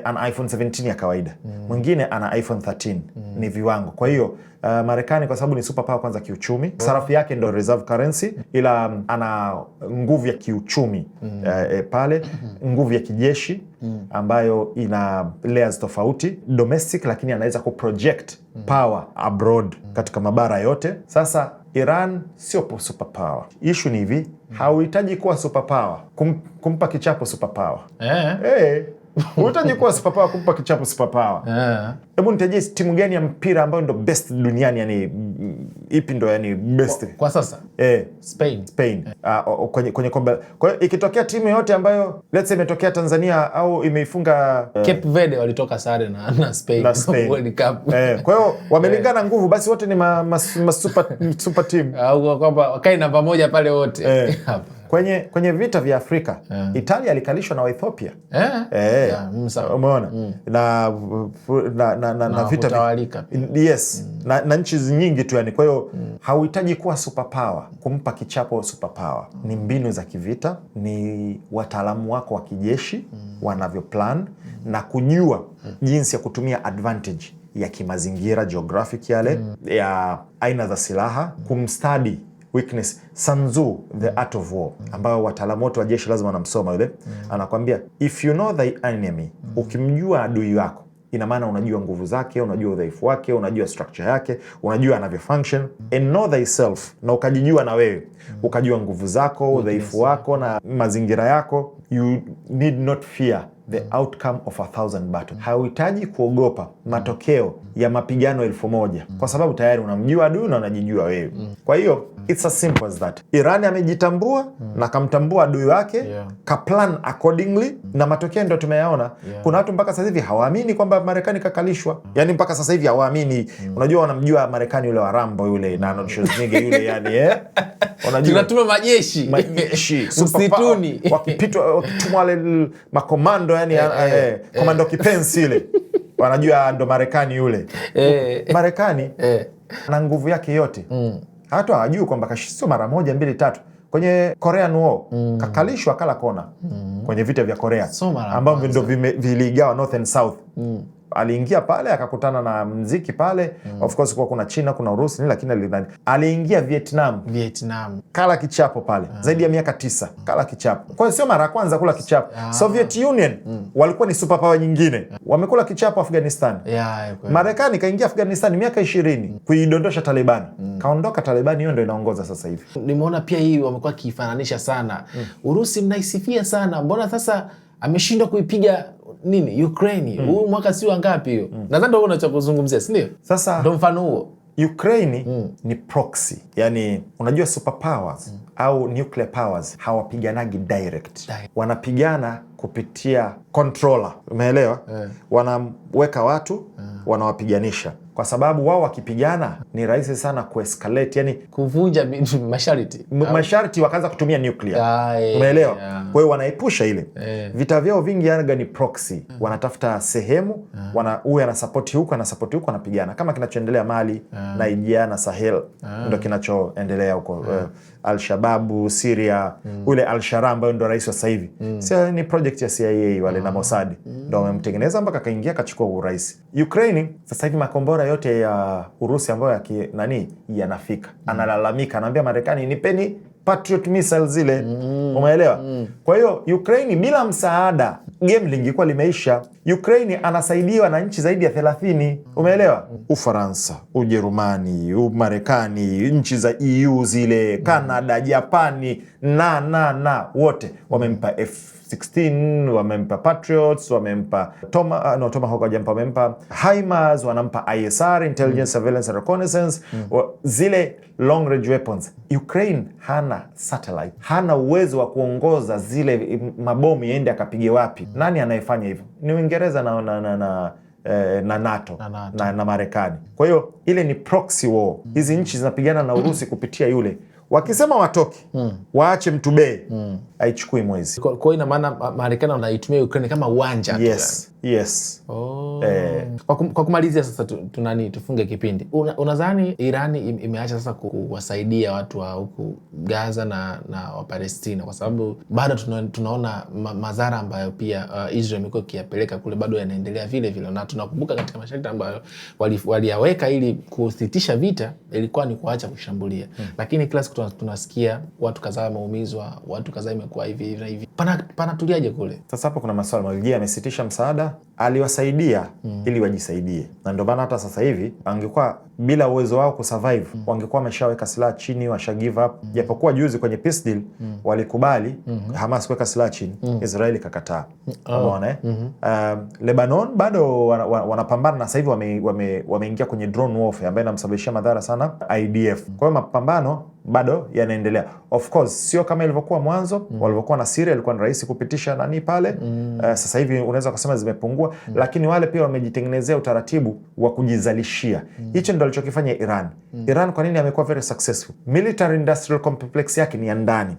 ana iPhone 17 ya kawaida, mwingine ana iPhone 13. Ni viwango. Kwa hiyo Marekani kwa sababu ni superpower kwanza kiuchumi, sarafu yake ndo reserve currency, ila ana nguvu ya kiuchumi pale, nguvu ya kijeshi ambayo ina layers tofauti, domestic, lakini anaweza kuproject power abroad katika mabara yote. Sasa Iran sio superpower. Issue ni hivi, hauhitaji kuwa superpower kumpa kichapo superpower. Unahitaji kuwa superpower kumpa kichapo superpower. Hebu nitajie timu gani ya mpira ambayo ndo best duniani, yani ipi ndo yani best kwa sasa? Spain. Kwenye kombe. Kwa hiyo ikitokea timu yote ambayo let's say imetokea Tanzania au imeifunga Cape Verde walitoka sare na Spain. World Cup. Kwa hiyo wamelingana nguvu, basi wote ni super team. Au kwamba wakae namba moja pale wote. Hapa. Kwenye vita vya Afrika, Italia alikalishwa na Ethiopia. Umeona? Na vita kutawalika. Yes. Na nchi nyingi tu yani. Kwa hiyo hauhitaji kuwa superpower kumpa kichapo superpower. Ni mbinu za kivita, ni wataalamu wako wa kijeshi wanavyo plan na kujua jinsi ya kutumia advantage ya kimazingira, geographic yale, ya aina za silaha, kumstudy weakness. Sun Tzu, The Art of War, ambayo wataalamu wote wa jeshi lazima wanamsoma yule. Anakuambia if you know the enemy, ukimjua adui wako, ina maana unajua nguvu zake, unajua udhaifu wake, unajua structure yake, unajua anavyo function. And know thyself, na ukajijua na wewe, ukajua nguvu zako, udhaifu wako na mazingira yako, you need not fear the outcome of 1,000 battles. Hauhitaji kuogopa matokeo ya mapigano 1,000 kwa sababu tayari unamjua adui na unajijua wewe. Kwa hiyo it's as simple as that. Iran amejitambua na kamtambua adui wake, ka plan accordingly, na matokeo ndio tumeyaona. Kuna watu mpaka sasa hivi hawaamini kwamba Marekani kakalishwa. Yani mpaka sasa hivi hawaamini. Unajua wanamjua Marekani yule wa Rambo yule na Arnold Schwarzenegger yule yani unajua tunatuma majeshi msituni wakitumwa wale makomando yani komando kipenzi ile. Wanajua ndo Marekani yule. Marekani na nguvu yake yote. Hata hawajui kwamba sio mara moja, mbili, tatu. Kwenye Korean War kakalishwa kala kona. Kwenye vita vya Korea ambavyo ndo viligawa North and South. Aliingia pale akakutana na mziki pale. Of course kwa kuna China, kuna Urusi, lakini aliingia Vietnam kala kichapo pale. Zaidi ya miaka 9 kala kichapo. Kwa hiyo sio mara ya kwanza kula kichapo. Soviet Union walikuwa ni superpower nyingine, wamekula kichapo Afghanistan. Marekani kaingia Afghanistan miaka 20 kuidondosha Taliban. Kaondoka Taliban, hiyo ndio inaongoza sasa hivi. Nimeona pia hii wamekuwa kifananisha sana. Urusi mnaisifia sana, mbona sasa ameshindwa kuipiga Ukraine? Huu mwaka si wangapi hiyo? Nadhani ndio unachozungumzia, si ndio? Sasa ndio mfano huo. Ukraine ni proxy. Yani unajua superpowers au nuclear powers hawapiganagi direct. Wanapigana kupitia controller. Umeelewa? Wanaweka watu, wanawapiganisha. Kwa sababu wao wakipigana ni rahisi sana kuescalate, yani kuvunja masharti wakaanza kutumia nuclear. Umeelewa? Kwa hiyo wanaepusha ile. Vita vyao vingi yanga ni proxy. Wanatafuta sehemu, huyu ana support huko, ana support huko, anapigana. Kama kinachoendelea Mali, Nigeria na Sahel ndio kinachoendelea huko. Al-Shabaab, Syria, ule Al-Sharaa ambaye ndio rais wa sasa hivi. Ni project ya CIA wale na Mossad ndio wamemtengeneza mpaka kaingia akachukua urais. Ukraine sasa hivi makombora yote ya Urusi ambayo yanafika. Analalamika, anaambia Marekani nipeni Patriot missiles zile. Umeelewa? Kwa hiyo Ukraine bila msaada game lingekuwa limeisha. Ukraine anasaidiwa na nchi zaidi ya 30. Umeelewa? Ufaransa, Ujerumani, Marekani, nchi za EU zile, Canada, Japani na wote wamempa F-16, wamempa Patriots, wamempa Tomahawk wamempa HIMARS, wanampa ISR, Intelligence, Surveillance and Reconnaissance, zile long range weapons. Ukraine hana satellite, hana uwezo wa kuongoza zile mabomu yaende akapige wapi. Nani anayefanya hivyo? Ni Uingereza na NATO na Marekani. Kwa hiyo ile ni proxy war. Hizi nchi zinapigana na Urusi kupitia yule. Wakisema watoke, waache Mtubee, haichukui mwezi. Kwa ina maana Marekani wanaitumia Ukraine kama uwanja. Yes. Yes. Kwa kumalizia sasa tufunge kipindi. Unadhani Irani imeacha sasa kuwasaidia watu wa huku Gaza na Wapalestina kwa sababu bado tunaona madhara ambayo pia Israel imekuwa ikiyapeleka kule bado yanaendelea vile vile, na tunakumbuka katika masharti ambayo waliyaweka ili kusitisha vita ilikuwa ni kuacha kushambulia. Lakini kila siku tunasikia watu kadhaa wameumizwa, watu kadhaa imekuwa hivi na hivi. Panatuliaje kule? Sasa hapo kuna maswali mawili. Je, amesitisha msaada? Aliwasaidia ili wajisaidie, na ndio maana hata sasa hivi angekuwa bila uwezo wao kusurvive wangekuwa wameshaweka silaha chini, washa give up. Japokuwa juzi kwenye peace deal walikubali Hamas kuweka silaha chini, Israeli kakataa. Unaona Lebanon bado wanapambana, na sasa hivi wameingia kwenye drone warfare ambayo inamsababishia madhara sana IDF. Kwa hiyo mapambano bado yanaendelea. Of course sio kama ilivyokuwa mwanzo walivyokuwa na Syria, ilikuwa ni rahisi kupitisha nani pale. Sasa hivi unaweza kusema zimepungua, lakini wale pia wamejitengenezea utaratibu wa kujizalishia. Hicho ndio alichokifanya Iran. Iran kwa nini amekuwa very successful? Military industrial complex yake ni ya ndani.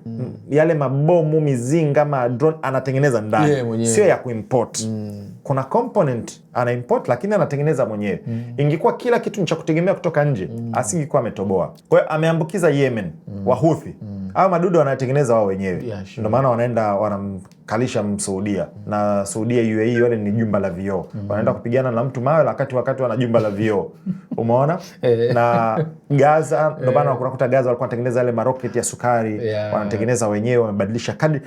Yale mabomu, mizinga, ma drone anatengeneza ndani, sio ya kuimport. Kuna component ana import lakini anatengeneza mwenyewe. Ingekuwa kila kitu ni cha kutegemea kutoka nje, asingekuwa ametoboa. Kwa hiyo ameambukiza Yemen, Wahuthi. Hao madudu wanatengeneza wao wenyewe. Ndio maana wanaenda wanamkalisha Msaudia, na Saudia UAE wale ni jumba la vioo. Wanaenda kupigana na mtu mawe wakati wana jumba la vioo. Umeona? Na Gaza, ndio maana unakuta Gaza walikuwa wanatengeneza yale maroketi ya sukari, wanatengeneza wenyewe, wamebadilisha kadri.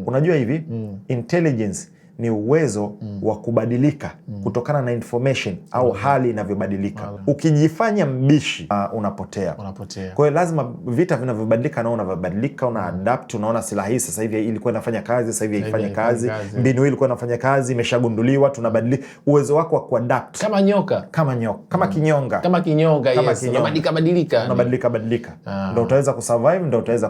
Unajua hivi, intelligence ni uwezo wa kubadilika kutokana na information au hali inavyobadilika. Ukijifanya mbishi unapotea. Kwa hiyo lazima vita vinavyobadilika na unavyobadilika, una adapt. Unaona silaha hii sasa hivi ilikuwa inafanya kazi, sasa hivi haifanya kazi. Mbinu hii ilikuwa inafanya kazi, imeshagunduliwa, tunabadilika. Uwezo wako wa kuadapt kama nyoka, kama kinyonga, unabadilika. Ndio utaweza kusurvive, ndio utaweza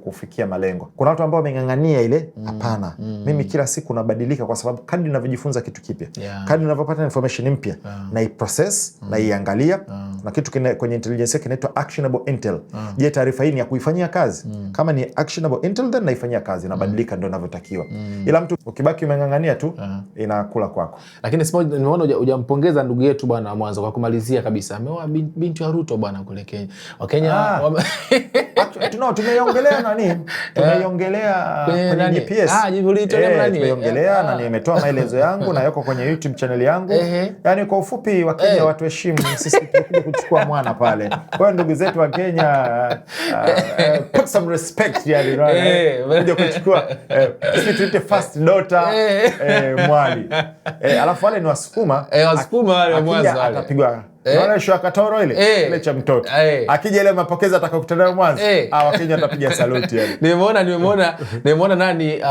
kufikia malengo. Kuna watu ambao wameng'ang'ania ile, hapana, mimi kila siku nabadilika, kwa sababu kadri ninavyojifunza kitu kipya, kadri ninavyopata information mpya, na iprocess na iangalia, na kitu kwenye intelligence kinaitwa actionable intel. Je, taarifa hii ni ya kuifanyia kazi? Kama ni actionable intel, then naifanyia kazi, nabadilika, ndio ninavyotakiwa. Ila mtu ukibaki umeng'ang'ania tu, inakula kwako. Lakini nimeona hujampongeza ndugu yetu bwana Mwanza. Kwa kumalizia kabisa, ameoa binti wa Ruto bwana kule Kenya. Wakenya tumeiongelea nani? Tumeiongelea kwenye GPS. Tumeiongelea na nimetoa maelezo yangu na yako kwenye YouTube channel yangu. Yaani kwa ufupi, wa Kenya watu heshimu, sisi tunakuja kuchukua mwana pale. Kwa hiyo ndugu zetu wa Kenya, put some respect yani, kuja kuchukua sisi tuite first daughter mwali. Alafu wale ni Wasukuma. Wasukuma wale Mwanza wale. Atapigwa naona shoa katoro ile cha mtoto. Akija ile mapokezi atakakutana Mwanza. Wakenya atapiga saluti yani. Nimeona nani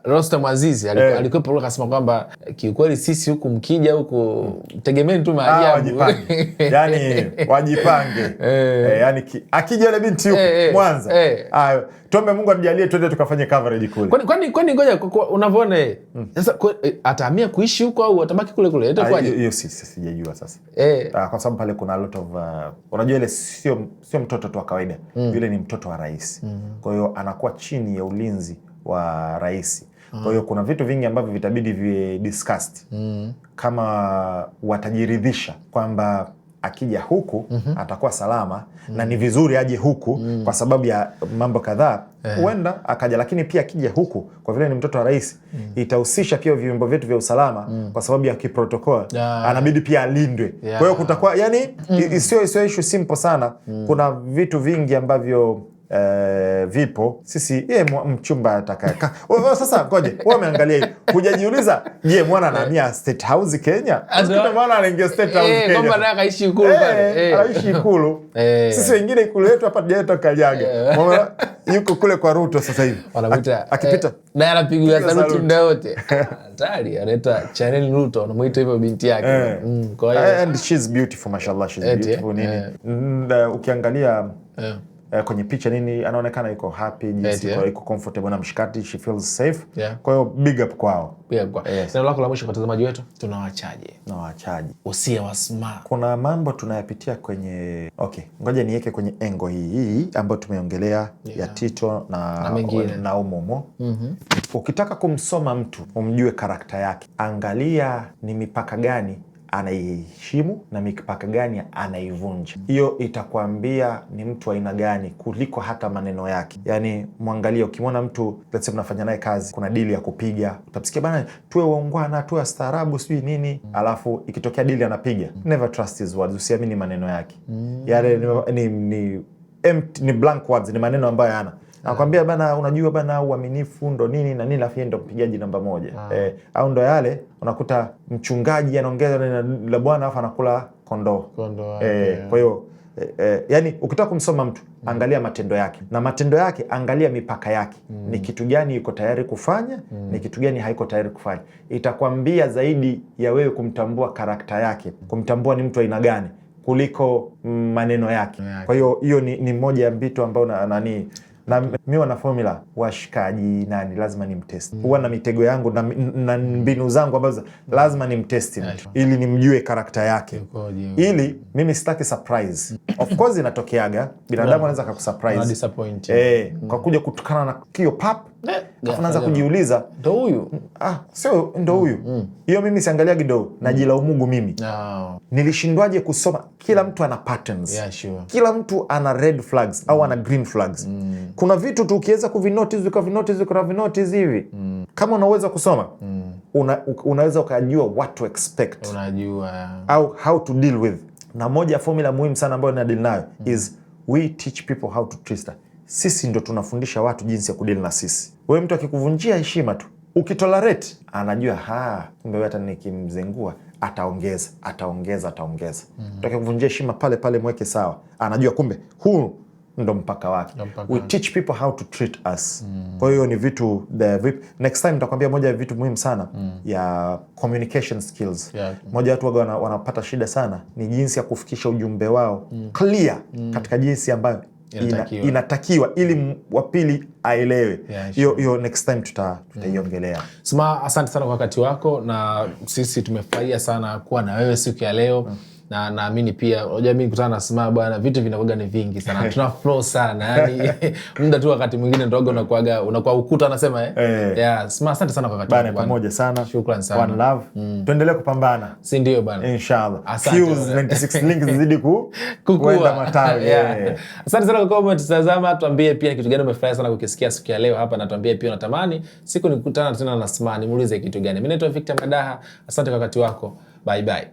Rostam Aziz alikuwa pale akasema kwamba kiukweli sisi huku mkija huku tegemeni tu maajabu. Yaani wajipange. Yaani akija ile binti huku Mwanza. Tuombe Mungu atujalie twende tukafanye coverage kule. Kwani ngoja unavyoona sasa atahamia kuishi huko au atabaki kule kule? Itakuwaje? Hiyo sijajua sasa. Kwa sababu pale kuna a lot of unajua ile sio mtoto tu wa kawaida. Yule ni mtoto wa rais. Kwa hiyo anakuwa chini ya ulinzi wa rais. Kwa hiyo kuna vitu vingi ambavyo vitabidi vi discussed. Kama watajiridhisha kwamba akija huku atakuwa salama na ni vizuri aje huku kwa sababu ya mambo kadhaa, huenda akaja. Lakini pia akija huku kwa vile ni mtoto wa rais, itahusisha pia vyombo vyetu vya usalama kwa sababu ya kiprotokol, anabidi pia alindwe. Kwa hiyo kutakuwa yani sio issue simple sana. Kuna vitu vingi ambavyo vipo. Sisi mchumba ataka. Sasa ngoje, wewe umeangalia hivi, hujajiuliza je, mwana anahamia State House Kenya? Ndio maana anaingia State House Kenya. Kwamba nataka aishi Ikulu pale. Anaishi Ikulu. Sisi wengine Ikulu yetu hapa tujaenda Kanyaga. Mama yuko kule kwa Ruto sasa hivi. Akipita na anapigiwa saluti muda wote. Hatari, anaita channel Ruto, anamuita hivyo binti yake. Kwa hiyo and she's beautiful, mashallah, she's beautiful. Ukiangalia kwenye picha nini anaonekana yuko happy, jinsi yuko comfortable na mshikati, she feels safe. Kwa hiyo big up kwao. Neno lako la mwisho kwa watazamaji wetu, tunawaachaje? Usia wa Sma. Kuna mambo tunayapitia kwenye ngoja niweke kwenye engo hii ambayo tumeongelea ya Tito na Umomo. Ukitaka kumsoma mtu umjue karakta yake, angalia ni mipaka gani anaiheshimu na mipaka gani anaivunja. Hiyo itakwambia ni mtu aina gani kuliko hata maneno yake. Yani mwangalie, ukimwona mtu let's say mnafanya naye kazi, kuna dili ya kupiga, utasikia bana tuwe waungwana, tuwe staarabu, sijui nini, alafu ikitokea dili anapiga, never trust his words, usiamini maneno yake. Yale ni blank words, ni maneno ambayo hana. Nakwambia bana, unajua bana uaminifu ndo nini na nini, afi ndo mpigaji namba 1. Au ndo yale unakuta mchungaji anaongeza la Bwana afa anakula kondoo. Kwa hiyo yani ukitaka kumsoma mtu angalia matendo yake, na matendo yake angalia mipaka yake. Ni kitu gani yuko tayari kufanya, ni kitu gani haiko tayari kufanya. Itakwambia zaidi ya wewe kumtambua karakta yake, kumtambua ni mtu aina gani kuliko maneno yake. Kwa hiyo hiyo ni moja ya vitu ambao na miwa na formula washikaji lazima ni mtesti. Huwa na mitego yangu na mbinu zangu ambazo lazima ni mtesti ili nimjue karakta yake. Ili mimi sitaki surprise. Of course inatokeaga binadamu anaweza kukusurprise. Kwa kuja kutukana na kio pap, unaanza kujiuliza ndo huyu? Sio ndo huyu. Hiyo mimi siangalia kidogo, najilaumu mimi. Nilishindwaje kusoma? Kila mtu ana patterns. Kila mtu ana red flags au ana green flags. Kuna vitu tu ukiweza kuvinotice hivi, kama unaweza kusoma, unaweza ukajua what to expect. Au how to deal with. Na moja ya formula muhimu sana ambayo ninadeal nayo is we teach people how to trust. Sisi ndo tunafundisha watu jinsi ya kudeal na sisi. Wewe mtu akikuvunjia heshima tu, ukitolerate, anajua kumbe hata nikimzengua ataongeza. Mtu akikuvunjia heshima pale mweke sawa, anajua kumbe huu ndo mpaka wake. We teach people how to treat us. Kwa hiyo ni vitu next time nitakwambia moja ya vitu muhimu sana ya communication skills. Moja watu wanapata shida sana ni jinsi ya kufikisha ujumbe wao clear katika jinsi ambayo inatakiwa ili wapili aelewe. Hiyo next time tutaiongelea. Sma, asante sana kwa wakati wako, na sisi tumefurahia sana kuwa na wewe siku ya leo. Na naamini pia unajua mimi kutana na Sma bwana, vitu vinakuwa ni vingi sana. Tuna flow sana. Yani muda tu wakati mwingine ndogo unakuwa ukuta anasema Sma, asante sana kwa wakati wako bwana. Pamoja sana. Shukrani sana. One love. Tuendelee kupambana. Si ndio bwana? Inshallah. Fuse 96 links zidi kuenda matawi. Asante sana kwa comment tazama, tuambie pia kitu gani umefurahi sana kukisikia siku ya leo hapa, na tuambie pia unatamani siku nikutana tena na Sma nimuulize kitu gani. Mimi naitwa Victor Madaha. Asante kwa wakati wako. Bye bye.